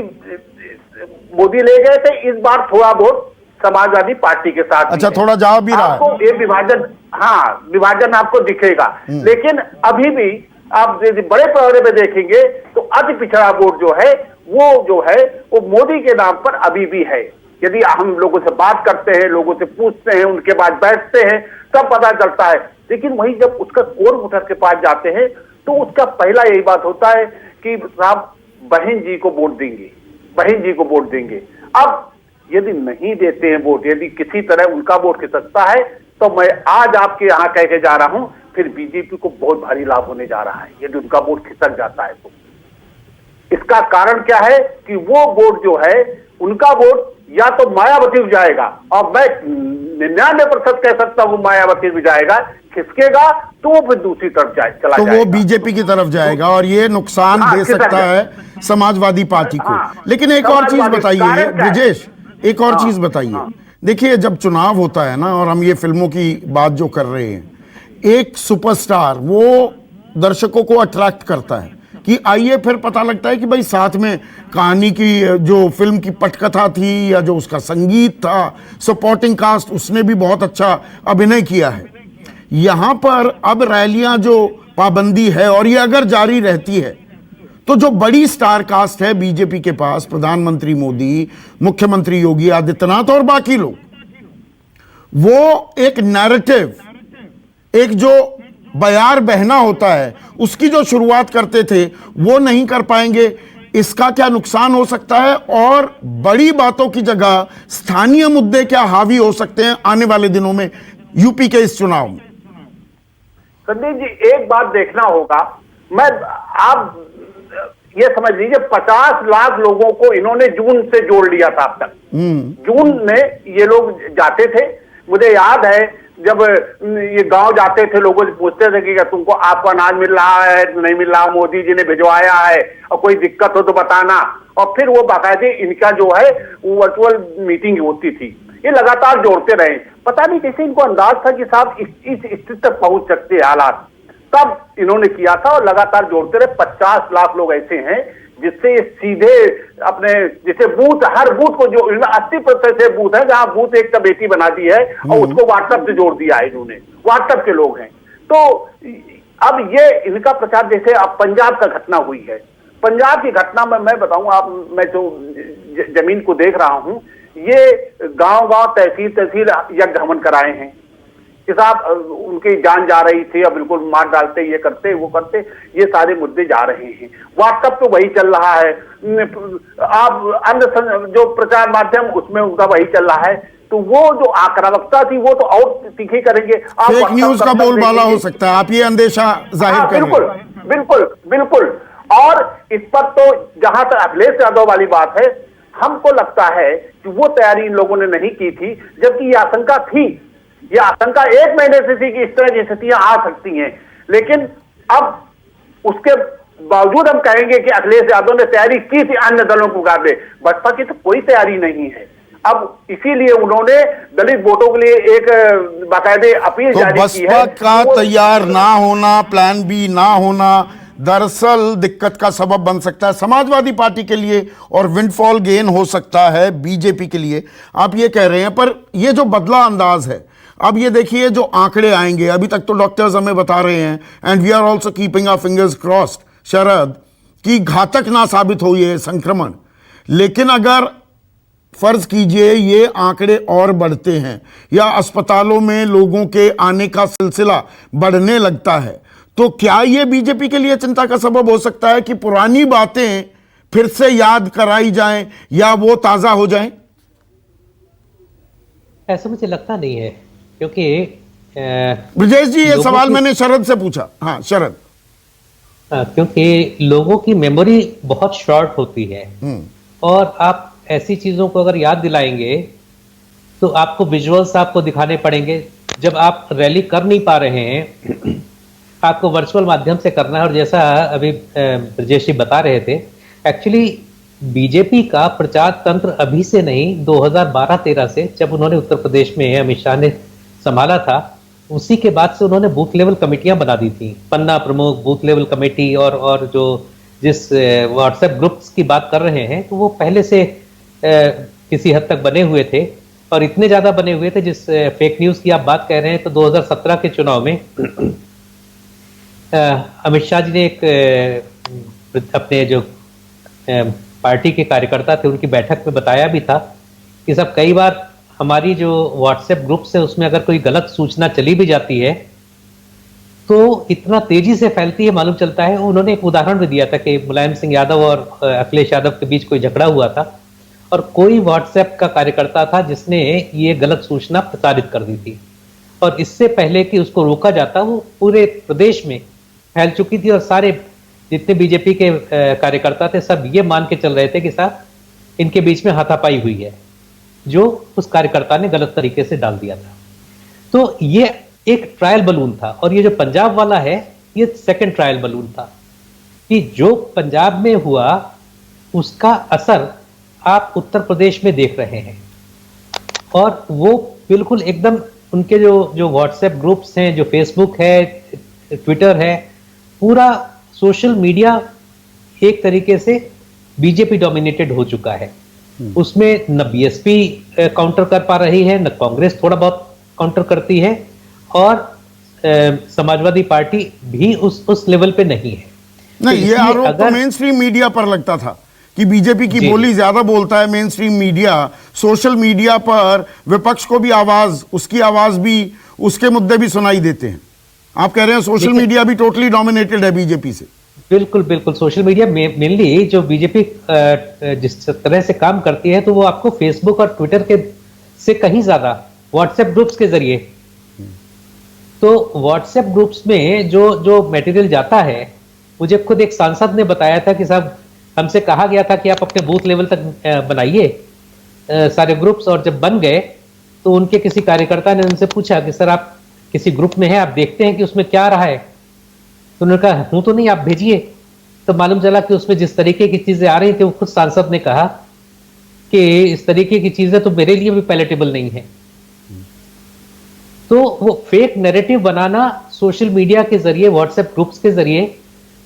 मोदी ले गए थे, इस बार थोड़ा वोट समाजवादी पार्टी के साथ। अच्छा, थोड़ा जा भी रहा है, आपको ये विभाजन, हाँ विभाजन आपको दिखेगा। लेकिन अभी भी आप बड़े पैमाने पे देखेंगे तो अति पिछड़ा वोट जो है वो मोदी के नाम पर अभी भी है। यदि हम लोगों से बात करते हैं, लोगों से पूछते हैं, उनके बाद बैठते हैं, तब पता चलता है। लेकिन वही जब उसका कोर वोटर के पास जाते हैं तो उसका पहला यही बात होता है कि साहब बहन जी को वोट देंगे, बहन जी को वोट देंगे। अब यदि नहीं देते हैं वोट, यदि किसी तरह उनका वोट खिसकता है, तो मैं आज आपके यहाँ कह के जा रहा हूं, फिर बीजेपी को बहुत भारी लाभ होने जा रहा है यदि उनका वोट खिसक जाता है तो। इसका कारण क्या है कि वो वोट जो है, उनका वोट या तो मायावती में जाएगा, और मैं 99% कह सकता हूं मायावती में जाएगा, खिसकेगा तो वो फिर दूसरी तरफ चला तो जाएगा, वो बीजेपी की तरफ जाएगा और ये नुकसान दे सकता है समाजवादी पार्टी को। लेकिन एक और चीज बताइए ब्रजेश, एक और चीज बताइए। देखिए, जब चुनाव होता है ना, और हम ये फिल्मों की बात जो कर रहे हैं, एक सुपरस्टार वो दर्शकों को अट्रैक्ट करता है कि आइए, फिर पता लगता है कि भाई साथ में कहानी की जो फिल्म की पटकथा थी या जो उसका संगीत था, सपोर्टिंग कास्ट, उसने भी बहुत अच्छा अभिनय किया है। यहां पर अब रैलियां जो पाबंदी है और ये अगर जारी रहती है, तो जो बड़ी स्टार कास्ट है बीजेपी के पास, प्रधानमंत्री मोदी, मुख्यमंत्री योगी आदित्यनाथ और बाकी लोग, वो एक नैरेटिव, एक जो बयार बहना होता है, उसकी जो शुरुआत करते थे वो नहीं कर पाएंगे, इसका क्या नुकसान हो सकता है? और बड़ी बातों की जगह स्थानीय मुद्दे क्या हावी हो सकते हैं आने वाले दिनों में यूपी के इस चुनाव में? संदीप जी, एक बात देखना होगा, आप ये समझ लीजिए 50 लाख लोगों को इन्होंने जून से जोड़ लिया था अब तक। जून में ये लोग जाते थे, मुझे याद है जब ये गांव जाते थे, लोगों से पूछते थे कि क्या तुमको आपको अनाज मिल रहा है, नहीं मिल रहा, मोदी जी ने भिजवाया है, और कोई दिक्कत हो तो बताना। और फिर वो बाकायदे इनका जो है वो वर्चुअल मीटिंग होती थी। ये लगातार जोड़ते रहे। पता नहीं कैसे इनको अंदाज था कि साहब इस स्थिति तक पहुंच सकते हैं हालात, तब इन्होंने किया था और लगातार जोड़ते रहे। 50 लाख लोग ऐसे हैं जिससे सीधे अपने जैसे बूथ, हर बूथ को जो 80% से बूथ है जहां बूथ एक कमेटी बना दी है और उसको व्हाट्सएप से जोड़ दिया है इन्होंने। व्हाट्सएप के लोग हैं। तो अब ये इनका प्रचार, जैसे अब पंजाब का घटना हुई है, पंजाब की घटना में मैं बताऊं आप, मैं जो जमीन को देख रहा हूं, ये गांव-गांव, तहसील यज्ञ हवन कराए हैं कि साहब उनकी जान जा रही थी, अब बिल्कुल मार डालते, ये करते वो करते, ये सारे मुद्दे जा रहे हैं। व्हाट्सएप तो वही चल रहा है, आप अन्य जो प्रचार माध्यम उसमें उनका वही चल रहा है। तो वो जो आक्रामकता थी वो तो और तीखी करेंगे। आप फेक न्यूज का बोलबाला हो सकता है, आप ये अंदेशा जाहिर कर रहे हैं। बिल्कुल। और इस पर तो जहां तक अखिलेश यादव वाली बात है, हमको लगता है कि वो तैयारी इन लोगों ने नहीं की थी, जबकि ये आशंका थी। ये आशंका 1 महीने से थी कि इस तरह की स्थितियां आ सकती हैं, लेकिन अब उसके बावजूद हम कहेंगे कि अखिलेश यादव ने तैयारी की थी अन्य दलों को मुकाबले। बसपा की तो कोई तैयारी नहीं है। अब इसीलिए उन्होंने दलित वोटों के लिए एक बाकायदे अपील तो जारी की है। बसपा का तैयार ना होना, प्लान बी ना होना दरअसल दिक्कत का सबब बन सकता है समाजवादी पार्टी के लिए, और विंडफॉल गेन हो सकता है बीजेपी के लिए, आप ये कह रहे हैं। पर ये जो बदला अंदाज है, अब ये देखिए जो आंकड़े आएंगे, अभी तक तो डॉक्टर्स हमें बता रहे हैं, and we are also keeping our fingers crossed Sharad, कि घातक ना साबित हो ये संक्रमण। लेकिन अगर फर्ज कीजिए ये आंकड़े और बढ़ते हैं या अस्पतालों में लोगों के आने का सिलसिला बढ़ने लगता है, तो क्या ये बीजेपी के लिए चिंता का सबब हो सकता है कि पुरानी बातें फिर से याद कराई जाएं या वो ताजा हो जाएं? ऐसा मुझे लगता नहीं है, क्योंकि ब्रजेश जी ये सवाल मैंने शरद से पूछा। हाँ शरद। क्योंकि लोगों की मेमोरी बहुत शॉर्ट होती है, और आप ऐसी चीजों को अगर याद दिलाएंगे तो आपको विजुअल्स आपको दिखाने पड़ेंगे। जब आप रैली कर नहीं पा रहे हैं, आपको वर्चुअल माध्यम से करना है। और जैसा अभी ब्रजेश जी बता रहे थे, एक्चुअली बीजेपी का प्रचार तंत्र अभी से नहीं, 2012-13 से जब उन्होंने उत्तर प्रदेश में अमित शाह ने संभाला था, उसी के बाद से उन्होंने बूथ लेवल कमेटियां बना दी थी। पन्ना प्रमुख, बूथ लेवल कमेटी, और जो जिस व्हाट्सएप ग्रुप्स की बात कर रहे हैं, तो वो पहले से किसी हद तक बने हुए थे, और इतने ज्यादा बने हुए थे। जिस फेक न्यूज की आप बात कह रहे हैं, तो 2017 के चुनाव में अमित शाह जी ने एक अपने जो पार्टी के कार्यकर्ता थे उनकी बैठक में बताया भी था कि सब कई बार हमारी जो व्हाट्सएप ग्रुप्स है उसमें अगर कोई गलत सूचना चली भी जाती है तो इतना तेजी से फैलती है, मालूम चलता है। उन्होंने एक उदाहरण भी दिया था कि मुलायम सिंह यादव और अखिलेश यादव के बीच कोई झगड़ा हुआ था, और कोई व्हाट्सएप का कार्यकर्ता था जिसने ये गलत सूचना प्रसारित कर दी थी, और इससे पहले कि उसको रोका जाता वो पूरे प्रदेश में फैल चुकी थी। और सारे जितने बीजेपी के कार्यकर्ता थे सब ये मान के चल रहे थे कि साहब इनके बीच में हाथापाई हुई है, जो उस कार्यकर्ता ने गलत तरीके से डाल दिया था। तो ये एक ट्रायल बलून था, और ये जो पंजाब वाला है ये सेकंड ट्रायल बलून था, कि जो पंजाब में हुआ उसका असर आप उत्तर प्रदेश में देख रहे हैं। और वो बिल्कुल एकदम उनके जो व्हाट्सएप ग्रुप्स हैं, जो फेसबुक है, ट्विटर है, पूरा सोशल मीडिया एक तरीके से बीजेपी डोमिनेटेड हो चुका है। उसमें न बीएसपी काउंटर कर पा रही है, न कांग्रेस थोड़ा बहुत काउंटर करती है, और समाजवादी पार्टी भी उस लेवल पे नहीं है। नहीं, ये आरोप तो मेन स्ट्रीम मीडिया पर लगता था कि बीजेपी की बोली ज्यादा बोलता है main stream media. Social media पर विपक्ष को भी आवाज, उसकी आवाज भी, उसके मुद्दे भी सुनाई देते हैं। आप कह रहे हैं सोशल मीडिया भी टोटली डोमिनेटेड है बीजेपी से। बिल्कुल बिल्कुल, सोशल मीडिया मेनली जो बीजेपी जिस तरह से काम करती है, तो वो आपको फेसबुक और ट्विटर के से कहीं ज्यादा व्हाट्सएप ग्रुप्स के जरिए, तो व्हाट्सएप ग्रुप्स में जो मटेरियल जाता है, मुझे खुद एक सांसद ने बताया था कि साहब हमसे कहा गया था कि आप अपने बूथ लेवल तक बनाइए सारे ग्रुप्स, और जब बन गए तो उनके किसी कार्यकर्ता ने उनसे पूछा कि सर आप किसी ग्रुप में हैं, आप देखते हैं कि उसमें क्या आ रहा है? तो उन्होंने कहा हूं तो नहीं, आप भेजिए। तो मालूम चला कि उसमें जिस तरीके की चीजें आ रही थी, वो खुद सांसद ने कहा कि इस तरीके की चीजें तो मेरे लिए भी पैलेटेबल नहीं है। तो वो फेक नैरेटिव बनाना सोशल मीडिया के जरिए, व्हाट्सएप ग्रुप्स के जरिए,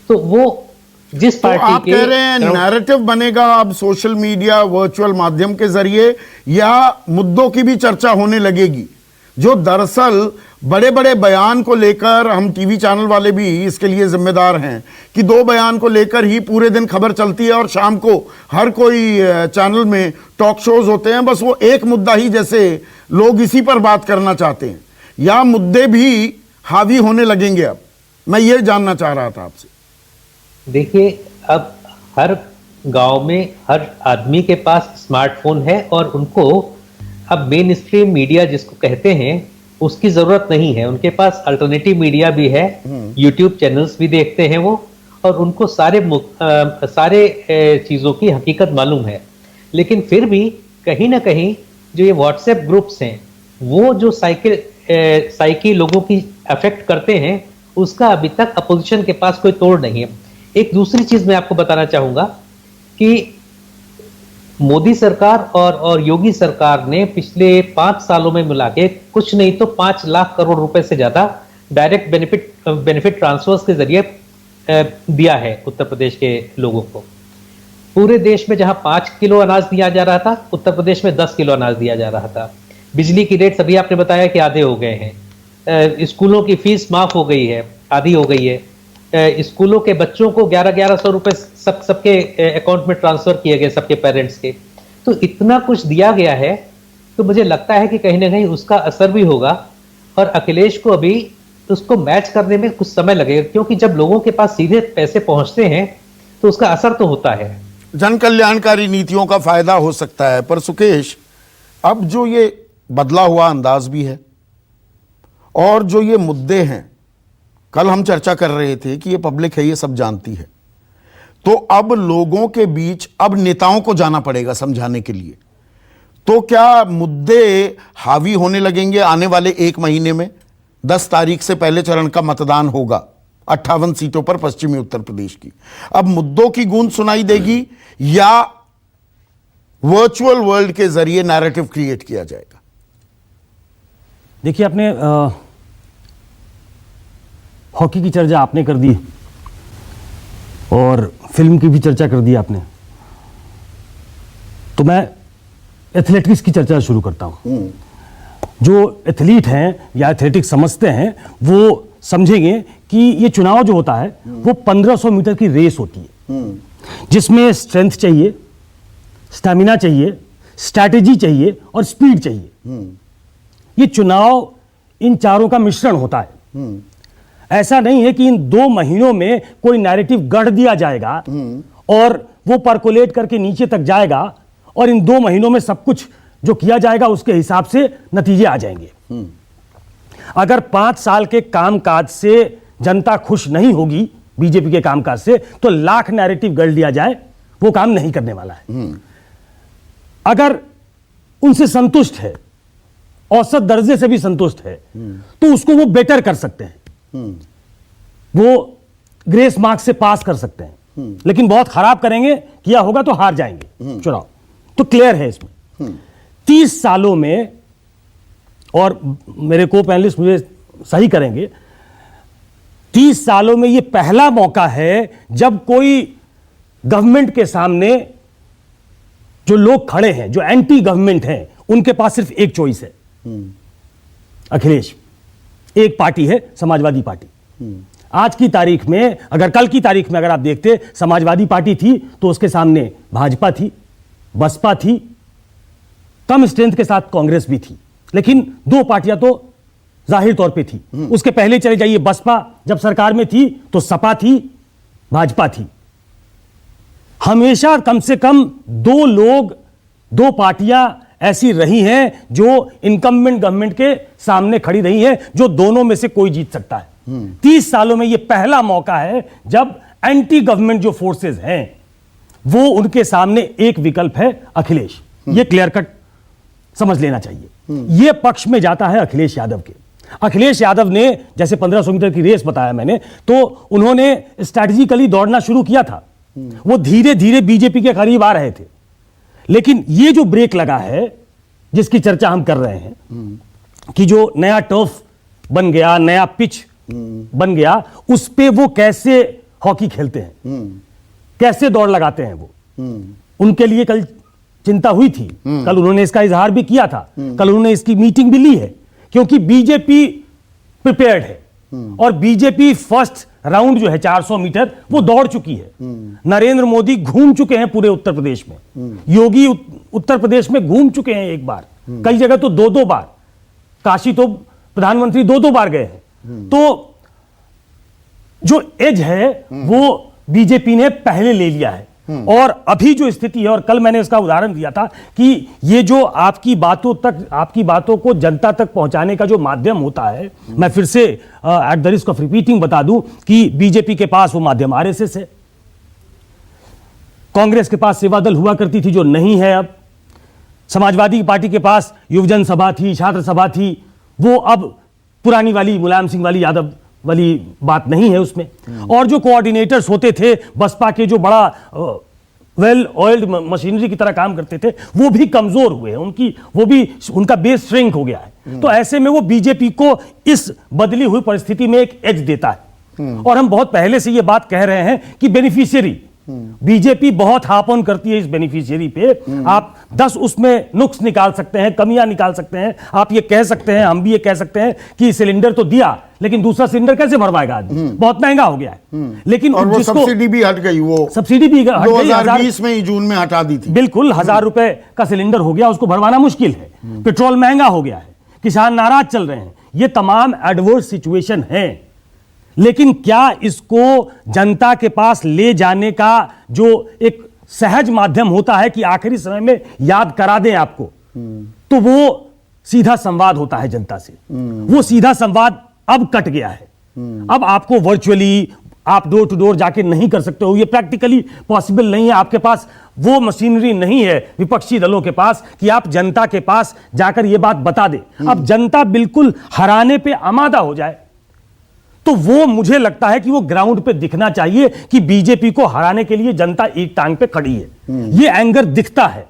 तो वो जिस तो पार्टी आप कह रहे हैं नैरेटिव बनेगा अब सोशल मीडिया वर्चुअल माध्यम के जरिए, या मुद्दों की भी चर्चा होने लगेगी? जो दरअसल बड़े बड़े बयान को लेकर, हम टीवी चैनल वाले भी इसके लिए जिम्मेदार हैं कि 2 बयान को लेकर ही पूरे दिन खबर चलती है और शाम को हर कोई चैनल में टॉक शोज होते हैं, बस वो एक मुद्दा ही जैसे लोग इसी पर बात करना चाहते हैं, या मुद्दे भी हावी होने लगेंगे? अब मैं ये जानना चाह रहा था आपसे। देखिए, अब हर गांव में हर आदमी के पास स्मार्टफोन है, और उनको अब मेन स्ट्रीम मीडिया जिसको कहते हैं उसकी जरूरत नहीं है। उनके पास अल्टरनेटिव मीडिया भी है, यूट्यूब चैनल्स भी देखते हैं वो, और उनको सारे चीजों की हकीकत मालूम है। लेकिन फिर भी कहीं ना कहीं जो ये व्हाट्सएप ग्रुप्स हैं, वो जो साइकी लोगों की अफेक्ट करते हैं, उसका अभी तक अपोजिशन के पास कोई तोड़ नहीं है। एक दूसरी चीज मैं आपको बताना चाहूंगा कि मोदी सरकार और योगी सरकार ने पिछले 5 सालों में मिला के कुछ नहीं तो 5 लाख करोड़ रुपए से ज्यादा डायरेक्ट बेनिफिट ट्रांसफर्स के जरिए दिया है उत्तर प्रदेश के लोगों को। पूरे देश में जहां 5 किलो अनाज दिया जा रहा था, उत्तर प्रदेश में 10 किलो अनाज दिया जा रहा था। बिजली की रेट अभी आपने बताया कि आधे हो गए हैं। स्कूलों की फीस माफ हो गई है, आधी हो गई है। स्कूलों के बच्चों को 1100 रुपए सबके अकाउंट में ट्रांसफर किए गए, सबके पेरेंट्स के। तो इतना कुछ दिया गया है, तो मुझे लगता है कि कहीं ना कहीं उसका असर भी होगा, और अखिलेश को अभी उसको मैच करने में कुछ समय लगेगा, क्योंकि जब लोगों के पास सीधे पैसे पहुंचते हैं तो उसका असर तो होता है। जन कल्याणकारी नीतियों का फायदा हो सकता है, पर सुकेश, अब जो ये बदला हुआ अंदाज भी है, और जो ये मुद्दे हैं, कल हम चर्चा कर रहे थे कि ये पब्लिक है, ये सब जानती है, तो अब लोगों के बीच अब नेताओं को जाना पड़ेगा समझाने के लिए। तो क्या मुद्दे हावी होने लगेंगे आने वाले 1 महीने में? 10 तारीख से पहले चरण का मतदान होगा 58 सीटों पर पश्चिमी उत्तर प्रदेश की। अब मुद्दों की गूंज सुनाई देगी, या वर्चुअल वर्ल्ड के जरिए नैरेटिव क्रिएट किया जाएगा? देखिए, आपने हॉकी की चर्चा आपने कर दी और फिल्म की भी चर्चा कर दी आपने, तो मैं एथलेटिक्स की चर्चा शुरू करता हूं। जो एथलीट हैं या एथलेटिक्स समझते हैं, वो समझेंगे कि ये चुनाव जो होता है वो 1500 मीटर की रेस होती है, जिसमें स्ट्रेंथ चाहिए, स्टैमिना चाहिए, स्ट्रैटेजी चाहिए और स्पीड चाहिए। ये चुनाव इन चारों का मिश्रण होता है। ऐसा नहीं है कि इन 2 महीनों में कोई नैरेटिव गढ़ दिया जाएगा और वो परकोलेट करके नीचे तक जाएगा, और इन 2 महीनों में सब कुछ जो किया जाएगा उसके हिसाब से नतीजे आ जाएंगे। अगर 5 साल के कामकाज से जनता खुश नहीं होगी, बीजेपी के कामकाज से, तो लाख नैरेटिव गढ़ लिया जाए, वो काम नहीं करने वाला है। अगर उनसे संतुष्ट है, औसत दर्जे से भी संतुष्ट है, तो उसको वो बेटर कर सकते हैं, वो ग्रेस मार्क से पास कर सकते हैं। लेकिन बहुत खराब करेंगे, किया होगा तो हार जाएंगे चुनाव, तो क्लियर है इसमें। 30 सालों में, और मेरे को पैनलिस्ट मुझे सही करेंगे, 30 सालों में ये पहला मौका है जब कोई गवर्नमेंट के सामने जो लोग खड़े हैं, जो एंटी गवर्नमेंट हैं, उनके पास सिर्फ एक चॉइस है, अखिलेश। एक पार्टी है समाजवादी पार्टी। आज की तारीख में, अगर कल की तारीख में अगर आप देखते, समाजवादी पार्टी थी तो उसके सामने भाजपा थी, बसपा थी, कम स्ट्रेंथ के साथ कांग्रेस भी थी, लेकिन 2 पार्टियां तो जाहिर तौर पे थी। उसके पहले चले जाइए, बसपा जब सरकार में थी तो सपा थी, भाजपा थी। हमेशा कम से कम दो लोग, दो पार्टियां ऐसी रही हैं जो इनकम्बेंट गवर्नमेंट के सामने खड़ी रही हैं, जो दोनों में से कोई जीत सकता है। 30 सालों में यह पहला मौका है जब एंटी गवर्नमेंट जो फोर्सेस हैं वो उनके सामने एक विकल्प है अखिलेश। ये क्लियर कट समझ लेना चाहिए। ये पक्ष में जाता है अखिलेश यादव के। अखिलेश यादव ने जैसे 1500 मीटर की रेस बताया मैंने, तो उन्होंने स्ट्रैटेजिकली दौड़ना शुरू किया था। वो धीरे धीरे बीजेपी के करीब आ रहे थे, लेकिन ये जो ब्रेक लगा है जिसकी चर्चा हम कर रहे हैं कि जो नया टर्फ बन गया, नया पिच बन गया, उस पे वो कैसे हॉकी खेलते हैं, कैसे दौड़ लगाते हैं वो, उनके लिए कल चिंता हुई थी। कल उन्होंने इसका इजहार भी किया था, कल उन्होंने इसकी मीटिंग भी ली है, क्योंकि बीजेपी प्रिपेयर्ड है और बीजेपी फर्स्ट राउंड जो है 400 मीटर वो दौड़ चुकी है। नरेंद्र मोदी घूम चुके हैं पूरे उत्तर प्रदेश में, योगी उत्तर प्रदेश में घूम चुके हैं एक बार, कई जगह तो 2-2 बार, काशी तो प्रधानमंत्री 2-2 बार गए हैं। तो जो एज है वो बीजेपी ने पहले ले लिया है। और अभी जो स्थिति है, और कल मैंने इसका उदाहरण दिया था कि ये जो आपकी बातों को जनता तक पहुंचाने का जो माध्यम होता है, मैं फिर से at the risk of repeating बता दूं कि बीजेपी के पास वो माध्यम आरएसएस है, कांग्रेस के पास सेवा दल हुआ करती थी जो नहीं है अब, समाजवादी पार्टी के पास युवजन सभा थी, छात्र सभा थी, वो अब पुरानी वाली मुलायम सिंह वाली, यादव वाली बात नहीं है उसमें। और जो कोऑर्डिनेटर्स होते थे बसपा के, जो बड़ा वेल ऑयल्ड मशीनरी की तरह काम करते थे, वो भी कमजोर हुए हैं, उनका बेस श्रिंक हो गया है। तो ऐसे में वो बीजेपी को इस बदली हुई परिस्थिति में एक एज देता है। और हम बहुत पहले से ये बात कह रहे हैं कि बेनिफिशियरी, बीजेपी बहुत हाफ ऑन करती है इस बेनिफिशियरी पे। आप 10 उसमें नुक्स निकाल सकते हैं, कमियां निकाल सकते हैं, आप ये कह सकते हैं, हम भी ये कह सकते हैं कि सिलेंडर तो दिया, लेकिन दूसरा सिलेंडर कैसे भरवाएगा आदमी, बहुत महंगा हो गया है। लेकिन और वो सब्सिडी भी हट गई, वो सब्सिडी भी हट गई, 2020 में ही जून में हटा दी थी। बिल्कुल, 1000 रुपए का सिलेंडर हो गया, उसको भरवाना मुश्किल है। पेट्रोल महंगा हो गया है, किसान नाराज चल रहे हैं। ये तमाम एडवर्स सिचुएशन है, लेकिन क्या इसको जनता के पास ले जाने का जो एक सहज माध्यम होता है कि आखिरी समय में याद करा दें आपको, तो वो सीधा संवाद होता है जनता से। वो सीधा संवाद अब कट गया है। अब आपको वर्चुअली आप डोर टू डोर जाके नहीं कर सकते हो, ये प्रैक्टिकली पॉसिबल नहीं है। आपके पास वो मशीनरी नहीं है विपक्षी दलों के पास कि आप जनता के पास जाकर ये बात बता दे। अब जनता बिल्कुल हराने पे आमादा हो जाए, तो वो मुझे लगता है कि वो ग्राउंड पे दिखना चाहिए कि बीजेपी को हराने के लिए जनता एक टांग पे खड़ी है। ये एंगर दिखता है,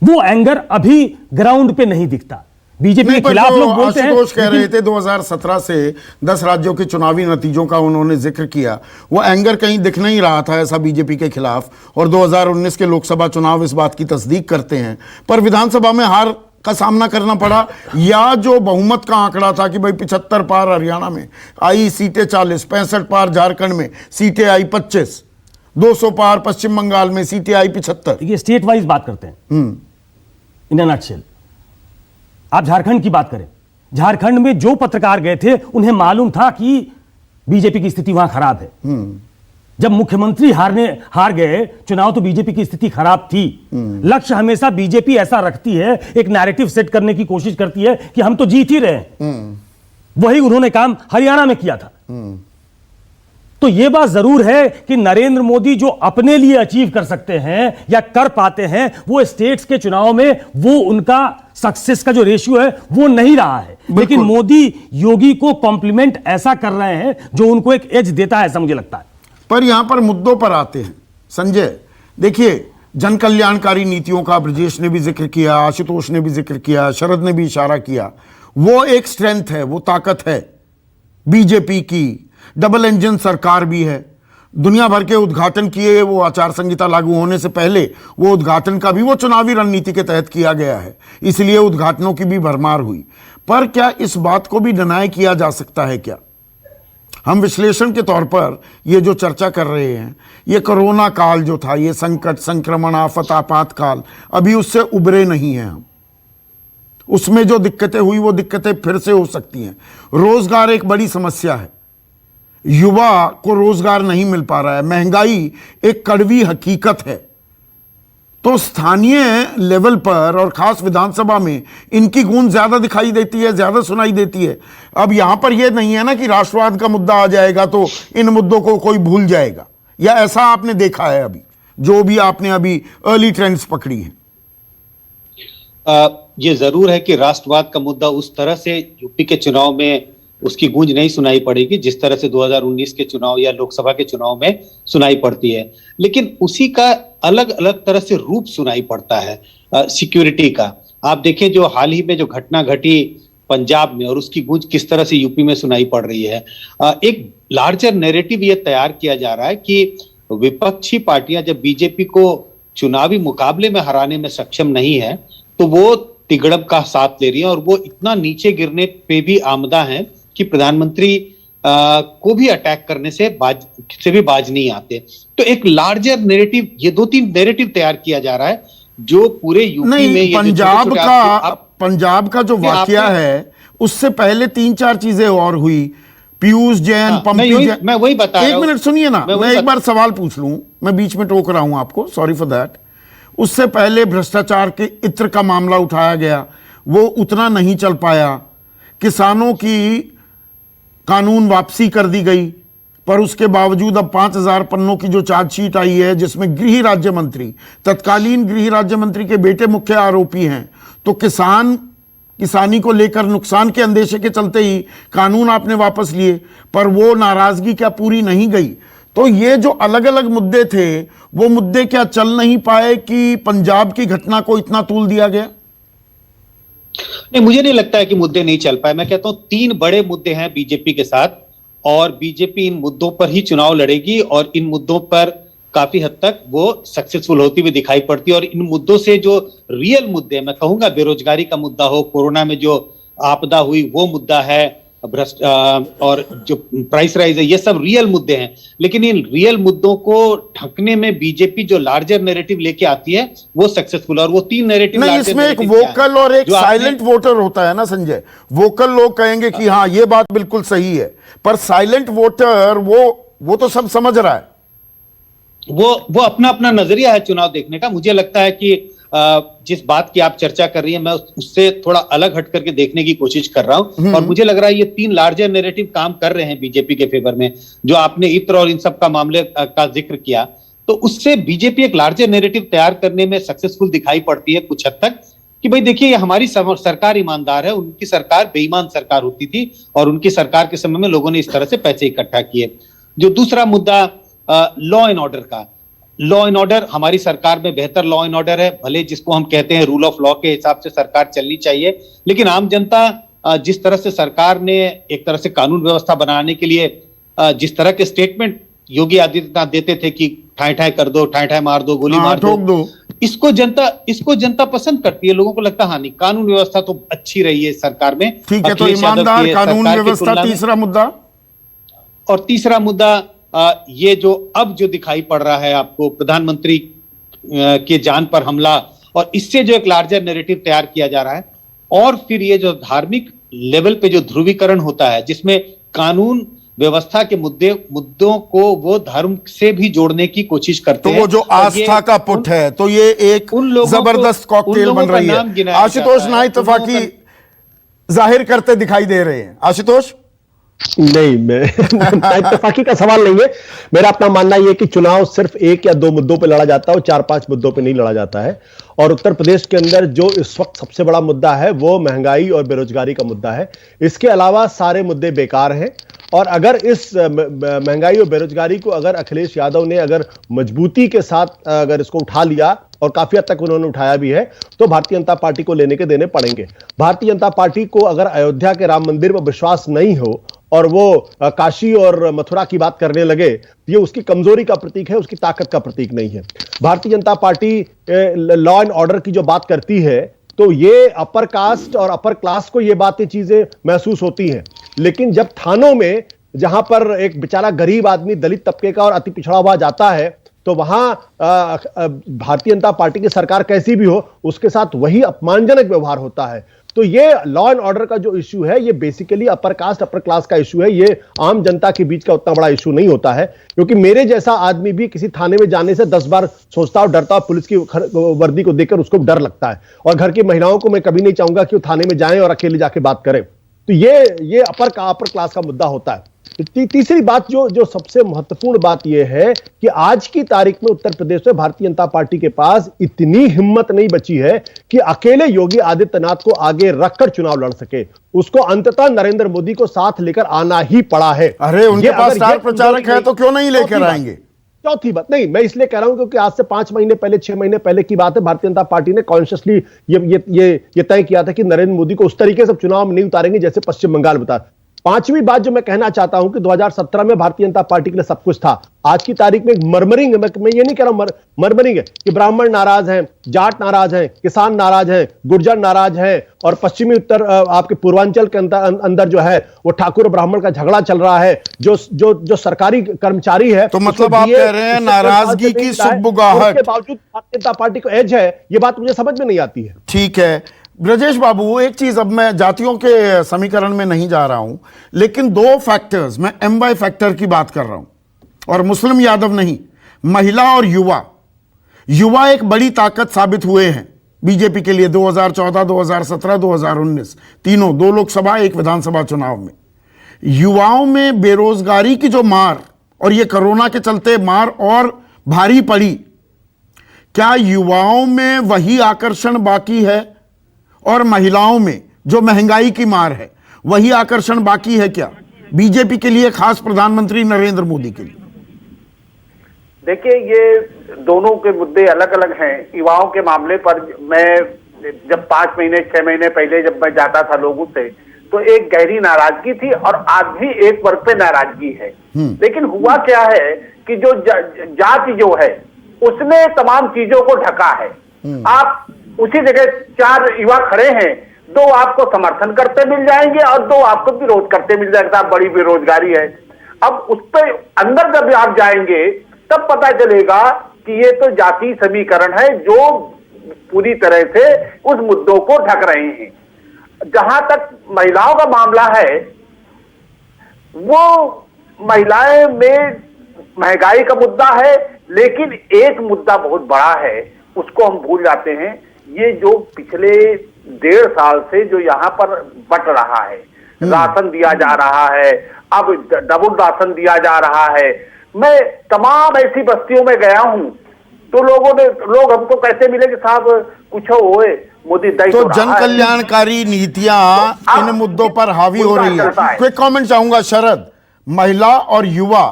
वो एंगर अभी ग्राउंड पे नहीं दिखता। बीजेपी के खिलाफ लोग बोलते हैं, आशुतोष कह रहे थे 2017 से 10 राज्यों के चुनावी नतीजों का उन्होंने जिक्र किया, वो एंगर कहीं दिख नहीं रहा था ऐसा बीजेपी के खिलाफ। और 2019 के लोकसभा चुनाव इस बात की तस्दीक करते हैं। पर विधानसभा में हार का सामना करना पड़ा, या जो बहुमत का आंकड़ा था कि भाई 75 पार हरियाणा में आई सीटें 40, 65 पार झारखंड में सीटें आई 25, 200 पार पश्चिम बंगाल में सीटें आई 75। ये स्टेट वाइज बात करते हैं इन अ नटशेल। आप झारखंड की बात करें, झारखंड में जो पत्रकार गए थे उन्हें मालूम था कि बीजेपी की स्थिति वहां खराब है। जब मुख्यमंत्री हार गए चुनाव, तो बीजेपी की स्थिति खराब थी। लक्ष्य हमेशा बीजेपी ऐसा रखती है, एक नैरेटिव सेट करने की कोशिश करती है कि हम तो जीत ही रहे हैं। वही उन्होंने काम हरियाणा में किया था। तो यह बात जरूर है कि नरेंद्र मोदी जो अपने लिए अचीव कर सकते हैं या कर पाते हैं, वो स्टेट्स के चुनाव में वो उनका सक्सेस का जो रेशियो है वो नहीं रहा है। लेकिन मोदी योगी को कॉम्प्लीमेंट ऐसा कर रहे हैं जो उनको एक एज देता है, ऐसा मुझे लगता है। पर यहां पर मुद्दों पर आते हैं संजय। देखिए, जन कल्याणकारी नीतियों का ब्रजेश ने भी जिक्र किया, आशुतोष ने भी जिक्र किया, शरद ने भी इशारा किया। वो एक स्ट्रेंथ है, वो ताकत है बीजेपी की। डबल इंजन सरकार भी है, दुनिया भर के उद्घाटन किए वो आचार संहिता लागू होने से पहले, वो उद्घाटन का भी वो चुनावी रणनीति के तहत किया गया है, इसलिए उद्घाटनों की भी भरमार हुई। पर क्या इस बात को भी डिनाई किया जा सकता है क्या? हम विश्लेषण के तौर पर ये जो चर्चा कर रहे हैं, ये कोरोना काल जो था, ये संकट, संक्रमण, आफत, आपातकाल, अभी उससे उबरे नहीं हैं हम। उसमें जो दिक्कतें हुई वो दिक्कतें फिर से हो सकती हैं। रोजगार एक बड़ी समस्या है, युवा को रोजगार नहीं मिल पा रहा है, महंगाई एक कड़वी हकीकत है। तो स्थानीय लेवल पर और खास विधानसभा में इनकी गूंज ज्यादा दिखाई देती है, ज्यादा सुनाई देती है। अब यहां पर यह नहीं है ना कि राष्ट्रवाद का मुद्दा आ जाएगा तो इन मुद्दों को कोई भूल जाएगा, या ऐसा आपने देखा है अभी जो भी आपने अभी अर्ली ट्रेंड्स पकड़ी है? ये जरूर है कि राष्ट्रवाद का मुद्दा उस तरह से यूपी के चुनाव में उसकी गूंज नहीं सुनाई पड़ेगी जिस तरह से 2019 के चुनाव या लोकसभा के चुनाव में सुनाई पड़ती है, लेकिन उसी का अलग अलग तरह से रूप सुनाई पड़ता है सिक्योरिटी का। आप देखें जो हाल ही में जो घटना घटी पंजाब में और उसकी गूंज किस तरह से यूपी में सुनाई पड़ रही है। एक लार्जर नैरेटिव ये तैयार किया जा रहा है कि विपक्षी पार्टियां जब बीजेपी को चुनावी मुकाबले में हराने में सक्षम नहीं है तो वो तिगड़म का साथ ले रही है और वो इतना नीचे गिरने पे भी आमदा है कि प्रधानमंत्री को भी अटैक करने से भी बाज नहीं आते। तो एक लार्जर नैरेटिव, ये 2-3 नैरेटिव तैयार किया जा रहा है जो पूरे यूपी में ये पंजाब का जो वाकया है उससे पहले 3-4 चीजें और हुई। पीयूष जैन, पंपी जैन, मैं वही बता रहा हूं। 1 मिनट सुनिए ना, मैं एक बार सवाल पूछ लूं, मैं बीच में टोक रहा हूं आपको, सॉरी फॉर दैट। उससे पहले भ्रष्टाचार के इत्र का मामला उठाया गया, वो उतना नहीं चल पाया। किसानों की कानून वापसी कर दी गई, पर उसके बावजूद अब 5000 पन्नों की जो चार्जशीट आई है जिसमें गृह राज्य मंत्री, तत्कालीन गृह राज्य मंत्री के बेटे मुख्य आरोपी हैं। तो किसानी को लेकर नुकसान के अंदेशे के चलते ही कानून आपने वापस लिए, पर वो नाराजगी क्या पूरी नहीं गई? तो ये जो अलग अलग मुद्दे थे वो मुद्दे क्या चल नहीं पाए कि पंजाब की घटना को इतना तूल दिया गया? नहीं, मुझे नहीं लगता है कि मुद्दे नहीं चल पाए। मैं कहता हूं 3 बड़े मुद्दे हैं बीजेपी के साथ और बीजेपी इन मुद्दों पर ही चुनाव लड़ेगी और इन मुद्दों पर काफी हद तक वो सक्सेसफुल होती हुई दिखाई पड़ती है। और इन मुद्दों से जो रियल मुद्दे, मैं कहूंगा बेरोजगारी का मुद्दा हो, कोरोना में जो आपदा हुई वो मुद्दा है, भ्रष्ट और जो प्राइस राइज है, ये सब रियल मुद्दे हैं। लेकिन इन रियल मुद्दों को ढकने में बीजेपी जो लार्जर नैरेटिव लेके आती है वो सक्सेसफुल। और वो 3 नैरेटिव नहीं, इसमें एक वोकल और एक साइलेंट वोटर होता है ना संजय। वोकल लोग कहेंगे कि हाँ ये बात बिल्कुल सही है, पर साइलेंट वोटर वो तो सब समझ रहा है, वो अपना अपना नजरिया है चुनाव देखने का। मुझे लगता है कि जिस बात की आप चर्चा कर रही है मैं उससे थोड़ा अलग हट करके देखने की कोशिश कर रहा हूं और मुझे लग रहा है ये 3 लार्जर नैरेटिव काम कर रहे हैं बीजेपी के फेवर में। जो आपने इत्र और इन सब का मामले का जिक्र किया तो उससे बीजेपी एक लार्जर नैरेटिव तैयार करने में सक्सेसफुल दिखाई पड़ती है कुछ हद तक कि भाई देखिए हमारी सरकार ईमानदार है, उनकी सरकार बेईमान सरकार होती थी और उनकी सरकार के समय में लोगों ने इस तरह से पैसे इकट्ठा किए। जो दूसरा मुद्दा लॉ एंड ऑर्डर का, लॉ एंड ऑर्डर, हमारी सरकार में बेहतर लॉ एंड ऑर्डर है, भले जिसको हम कहते हैं रूल ऑफ लॉ के हिसाब से सरकार चलनी चाहिए, लेकिन आम जनता जिस तरह से सरकार ने एक तरह से कानून व्यवस्था बनाने के लिए जिस तरह के स्टेटमेंट योगी आदित्यनाथ देते थे कि ठाए ठाए कर दो, ठाए ठाए मार दो, गोली मार दो, इसको जनता पसंद करती है। लोगों को लगता है हाँ नहीं, कानून व्यवस्था तो अच्छी रही है सरकार में। ठीक है, तो ईमानदार कानून व्यवस्था तीसरा मुद्दा। और तीसरा मुद्दा ये जो अब जो दिखाई पड़ रहा है आपको प्रधानमंत्री के जान पर हमला, और इससे जो एक लार्जर नैरेटिव तैयार किया जा रहा है, और फिर ये जो धार्मिक लेवल पे जो ध्रुवीकरण होता है जिसमें कानून व्यवस्था के मुद्दों को वो धर्म से भी जोड़ने की कोशिश करते हैं। तो वो जो आस्था का पुट है, तो ये एक जबरदस्त कॉकटेल बन रही है। आशुतोष नाइतफाकी जाहिर करते दिखाई दे रहे हैं। आशुतोष? नहीं, मैं इत्तेफाकी का सवाल नहीं है। मेरा अपना मानना यह है कि चुनाव सिर्फ 1 या 2 मुद्दों पे लड़ा जाता है और 4-5 मुद्दों पे नहीं लड़ा जाता है। और उत्तर प्रदेश के अंदर जो इस वक्त सबसे बड़ा मुद्दा है वो महंगाई और बेरोजगारी का मुद्दा है। इसके अलावा सारे मुद्दे बेकार हैं। और अगर इस महंगाई और बेरोजगारी को अगर अखिलेश यादव ने अगर मजबूती के साथ अगर इसको उठा लिया, और काफी हद तक उन्होंने उठाया भी है, तो भारतीय जनता पार्टी को लेने के देने पड़ेंगे। भारतीय जनता पार्टी को अगर अयोध्या के राम मंदिर पर विश्वास नहीं हो और वो काशी और मथुरा की बात करने लगे, ये उसकी कमजोरी का प्रतीक है, उसकी ताकत का प्रतीक नहीं है। Bharatiya Janata party law and order की जो बात करती है तो ये अपर कास्ट और अपर क्लास को ये बातें चीजें महसूस होती हैं, लेकिन जब थानों में जहां पर एक बेचारा गरीब आदमी दलित तबके का और अति पिछड़ा हुआ जाता है तो वहां भारतीय जनता पार्टी की सरकार कैसी भी हो उसके साथ वही अपमानजनक व्यवहार होता है। तो ये लॉ एंड ऑर्डर का जो इश्यू है ये basically upper caste upper class का इश्यू है, ये आम जनता के बीच का उतना बड़ा इश्यू नहीं होता है, क्योंकि मेरे जैसा आदमी भी किसी थाने में जाने से 10 बार सोचता और डरता, पुलिस की वर्दी को देखकर उसको डर लगता है, और घर की महिलाओं को मैं कभी नहीं चाहूंगा कि वो थाने में जाएं और अकेले जाके बात करें। तो ये अपर क्लास का मुद्दा होता है। तीसरी बात जो सबसे महत्वपूर्ण बात यह है कि आज की तारीख में उत्तर प्रदेश में भारतीय जनता पार्टी के पास इतनी हिम्मत नहीं बची है कि अकेले योगी आदित्यनाथ को आगे रखकर चुनाव लड़ सके। उसको अंततः नरेंद्र मोदी को साथ लेकर आना ही पड़ा है। अरे उनके पास स्टार प्रचारक है तो क्यों नहीं लेकर आएंगे? चौथी बात, नहीं मैं इसलिए कह रहा हूं क्योंकि आज से 5 महीने पहले 6 महीने पहले की बात है, भारतीय जनता पार्टी ने कॉन्शियसली ये तय किया था कि नरेंद्र मोदी को उस तरीके से चुनाव में नहीं उतारेंगे जैसे पश्चिम बंगाल बता। पांचवी बात जो मैं कहना चाहता हूं कि 2017 में भारतीय जनता पार्टी के लिए सब कुछ था। आज की तारीख में एक मरमरिंग, मैं ये नहीं कह रहा हूं मरमरिंग है कि ब्राह्मण नाराज हैं, जाट नाराज हैं, किसान नाराज हैं, गुर्जर नाराज हैं, और पश्चिमी उत्तर आपके पूर्वांचल के अंदर जो है वो ठाकुर ब्राह्मण का झगड़ा चल रहा है। जो सरकारी कर्मचारी है, तो मतलब आप कह रहे हैं नाराजगी की सुगबुगाहट के बावजूद भारतीय जनता पार्टी को एज है, ये बात मुझे समझ में नहीं आती है। ठीक है ब्रजेश बाबू, एक चीज, अब मैं जातियों के समीकरण में नहीं जा रहा हूं, लेकिन 2 फैक्टर्स, मैं MY फैक्टर की बात कर रहा हूं, और मुस्लिम यादव नहीं, महिला और युवा एक बड़ी ताकत साबित हुए हैं बीजेपी के लिए 2014, 2017, 2019, तीनों, 2 लोकसभा 1 विधानसभा चुनाव में। युवाओं में बेरोजगारी की जो मार, और ये कोरोना के चलते मार और भारी पड़ी, क्या युवाओं में वही आकर्षण बाकी है और महिलाओं में जो महंगाई की मार है वही आकर्षण बाकी है क्या बीजेपी के लिए, खास प्रधानमंत्री नरेंद्र मोदी के लिए? देखिए, ये दोनों के मुद्दे अलग अलग हैं। युवाओं के मामले पर मैं जब 5 महीने 6 महीने पहले जब मैं जाता था लोगों से, तो एक गहरी नाराजगी थी, और आज भी एक वर्ग पे नाराजगी है। लेकिन हुआ क्या है कि जो जाति जो है उसने तमाम चीजों को ढका है। आप उसी जगह 4 युवा खड़े हैं, 2 आपको समर्थन करते मिल जाएंगे और 2 आपको विरोध करते मिल जाएगा। बड़ी बेरोजगारी है। अब उस पर अंदर जब आप जाएंगे तब पता चलेगा कि ये तो जाति समीकरण है जो पूरी तरह से उस मुद्दों को ढक रहे हैं। जहां तक महिलाओं का मामला है, वो महिलाएं में महंगाई का मुद्दा है, लेकिन एक मुद्दा बहुत बड़ा है, उसको हम भूल जाते हैं। ये जो पिछले 1.5 साल से जो यहाँ पर बट रहा है, राशन दिया जा रहा है, अब डबल राशन दिया जा रहा है। मैं तमाम ऐसी बस्तियों में गया हूं तो लोग हमको कैसे मिले कि साहब कुछ होए, मोदी दई तो जन कल्याणकारी नीतियां तो इन मुद्दों पर हावी हो रही है। क्विक कमेंट चाहूंगा शरद, महिला और युवा,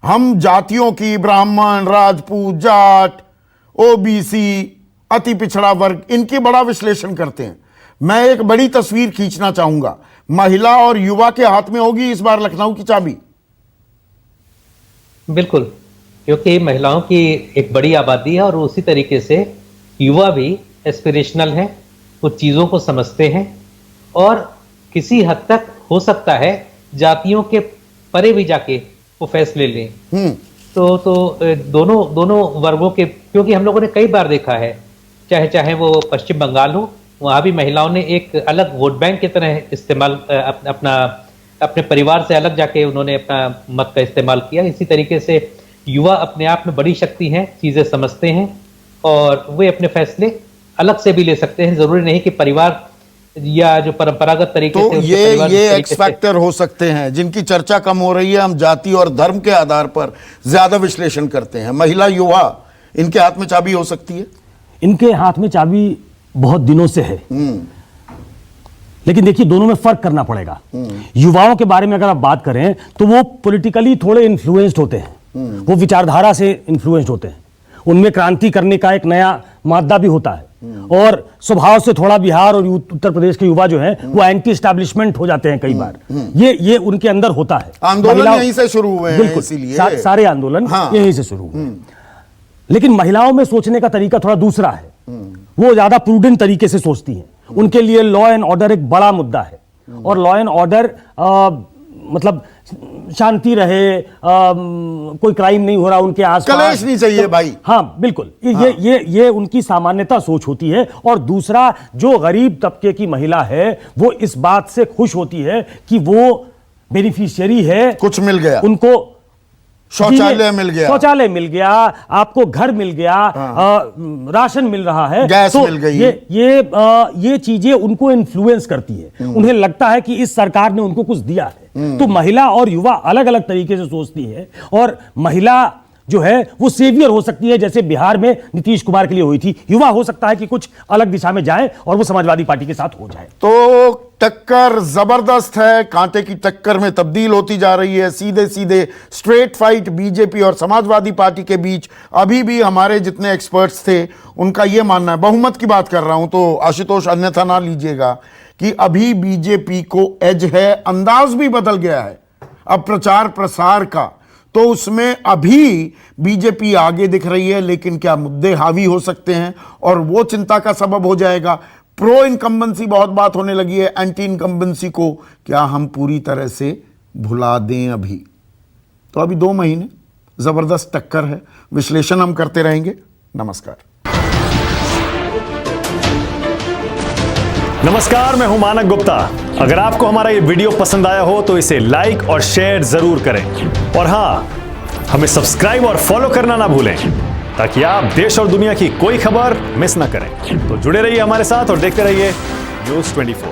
हम जातियों की, ब्राह्मण, राजपूत, जाट, OBC, अति पिछड़ा वर्ग, इनकी बड़ा विश्लेषण करते हैं। मैं एक बड़ी तस्वीर खींचना चाहूंगा, महिला और युवा के हाथ में होगी इस बार लखनऊ की चाबी। बिल्कुल, क्योंकि महिलाओं की एक बड़ी आबादी है और उसी तरीके से युवा भी एस्पिरेशनल हैं, कुछ चीज़ों को समझते हैं, और किसी हद तक हो सकता है जातियों के परे भी जाके वो फैसले लें। तो दोनों वर्गों के, क्योंकि हम लोगों ने कई बार देखा है, चाहे वो पश्चिम बंगाल हो, वहाँ भी महिलाओं ने एक अलग वोट बैंक की तरह इस्तेमाल अपने परिवार से अलग जाके उन्होंने अपना मत का इस्तेमाल किया। इसी तरीके से युवा अपने आप में बड़ी शक्ति हैं, चीज़ें समझते हैं और वे अपने फैसले अलग से भी ले सकते हैं। जरूरी नहीं कि परिवार या जो परंपरागत तरीके तो से ये एक्स फैक्टर हो सकते हैं जिनकी चर्चा कम हो रही है। हम जाति और धर्म के आधार पर ज्यादा विश्लेषण करते हैं। महिला, युवा, इनके हाथ में चाबी हो सकती है। इनके हाथ में चाबी बहुत दिनों से है, लेकिन देखिए दोनों में फर्क करना पड़ेगा। युवाओं के बारे में अगर आप बात करें तो वो पॉलिटिकली थोड़े इन्फ्लुएंस्ड होते हैं, वो विचारधारा से इन्फ्लुएंस्ड होते हैं, उनमें क्रांति करने का एक नया मादा भी होता है, और स्वभाव से थोड़ा बिहार और उत्तर प्रदेश के युवा जो हैं वो एंटी एस्टैब्लिशमेंट हो जाते हैं कई बार। ये उनके अंदर होता है। आंदोलन यहीं से शुरू हुए हैं, इसीलिए सारे आंदोलन यहीं से शुरू हुए। लेकिन महिलाओं में सोचने का तरीका थोड़ा दूसरा है, वो ज्यादा प्रूडेंट तरीके से सोचती हैं। उनके लिए लॉ एंड ऑर्डर एक बड़ा मुद्दा है, और लॉ एंड ऑर्डर मतलब शांति रहे, कोई क्राइम नहीं हो रहा उनके आसपास, कलेश नहीं चाहिए भाई। हाँ बिल्कुल, ये उनकी सामान्यता सोच होती है। और दूसरा, जो गरीब तबके की महिला है वो इस बात से खुश होती है कि वो बेनिफिशियरी है, कुछ मिल गया उनको, शौचालय मिल गया, शौचालय मिल गया, आपको घर मिल गया, राशन मिल रहा है, गैस तो मिल गई। ये चीजें उनको इन्फ्लुएंस करती है। उन्हें लगता है कि इस सरकार ने उनको कुछ दिया है। तो महिला और युवा अलग अलग तरीके से सोचती है, और महिला जो है वो सेवियर हो सकती है, जैसे बिहार में नीतीश कुमार के लिए हुई थी। युवा हो सकता है कि कुछ अलग दिशा में जाए और वो समाजवादी पार्टी के साथ हो जाए। तो टक्कर जबरदस्त है, कांटे की टक्कर में तब्दील होती जा रही है। सीधे सीधे स्ट्रेट फाइट बीजेपी और समाजवादी पार्टी के बीच। अभी भी हमारे जितने एक्सपर्ट्स थे उनका यह मानना है, बहुमत की बात कर रहा हूं तो आशुतोष अन्यथा ना लीजिएगा, कि अभी बीजेपी को एज है। अंदाज भी बदल गया है अब प्रचार प्रसार का, तो उसमें अभी बीजेपी आगे दिख रही है, लेकिन क्या मुद्दे हावी हो सकते हैं और वो चिंता का सबब हो जाएगा। प्रो इनकम्बेंसी बहुत बात होने लगी है, एंटी इनकम्बेंसी को क्या हम पूरी तरह से भुला दें अभी? तो अभी 2 महीने जबरदस्त टक्कर है, विश्लेषण हम करते रहेंगे। नमस्कार। नमस्कार, मैं हूं मानक गुप्ता। अगर आपको हमारा ये वीडियो पसंद आया हो तो इसे लाइक और शेयर जरूर करें, और हां, हमें सब्सक्राइब और फॉलो करना ना भूलें, ताकि आप देश और दुनिया की कोई खबर मिस ना करें। तो जुड़े रहिए हमारे साथ और देखते रहिए न्यूज़ 24।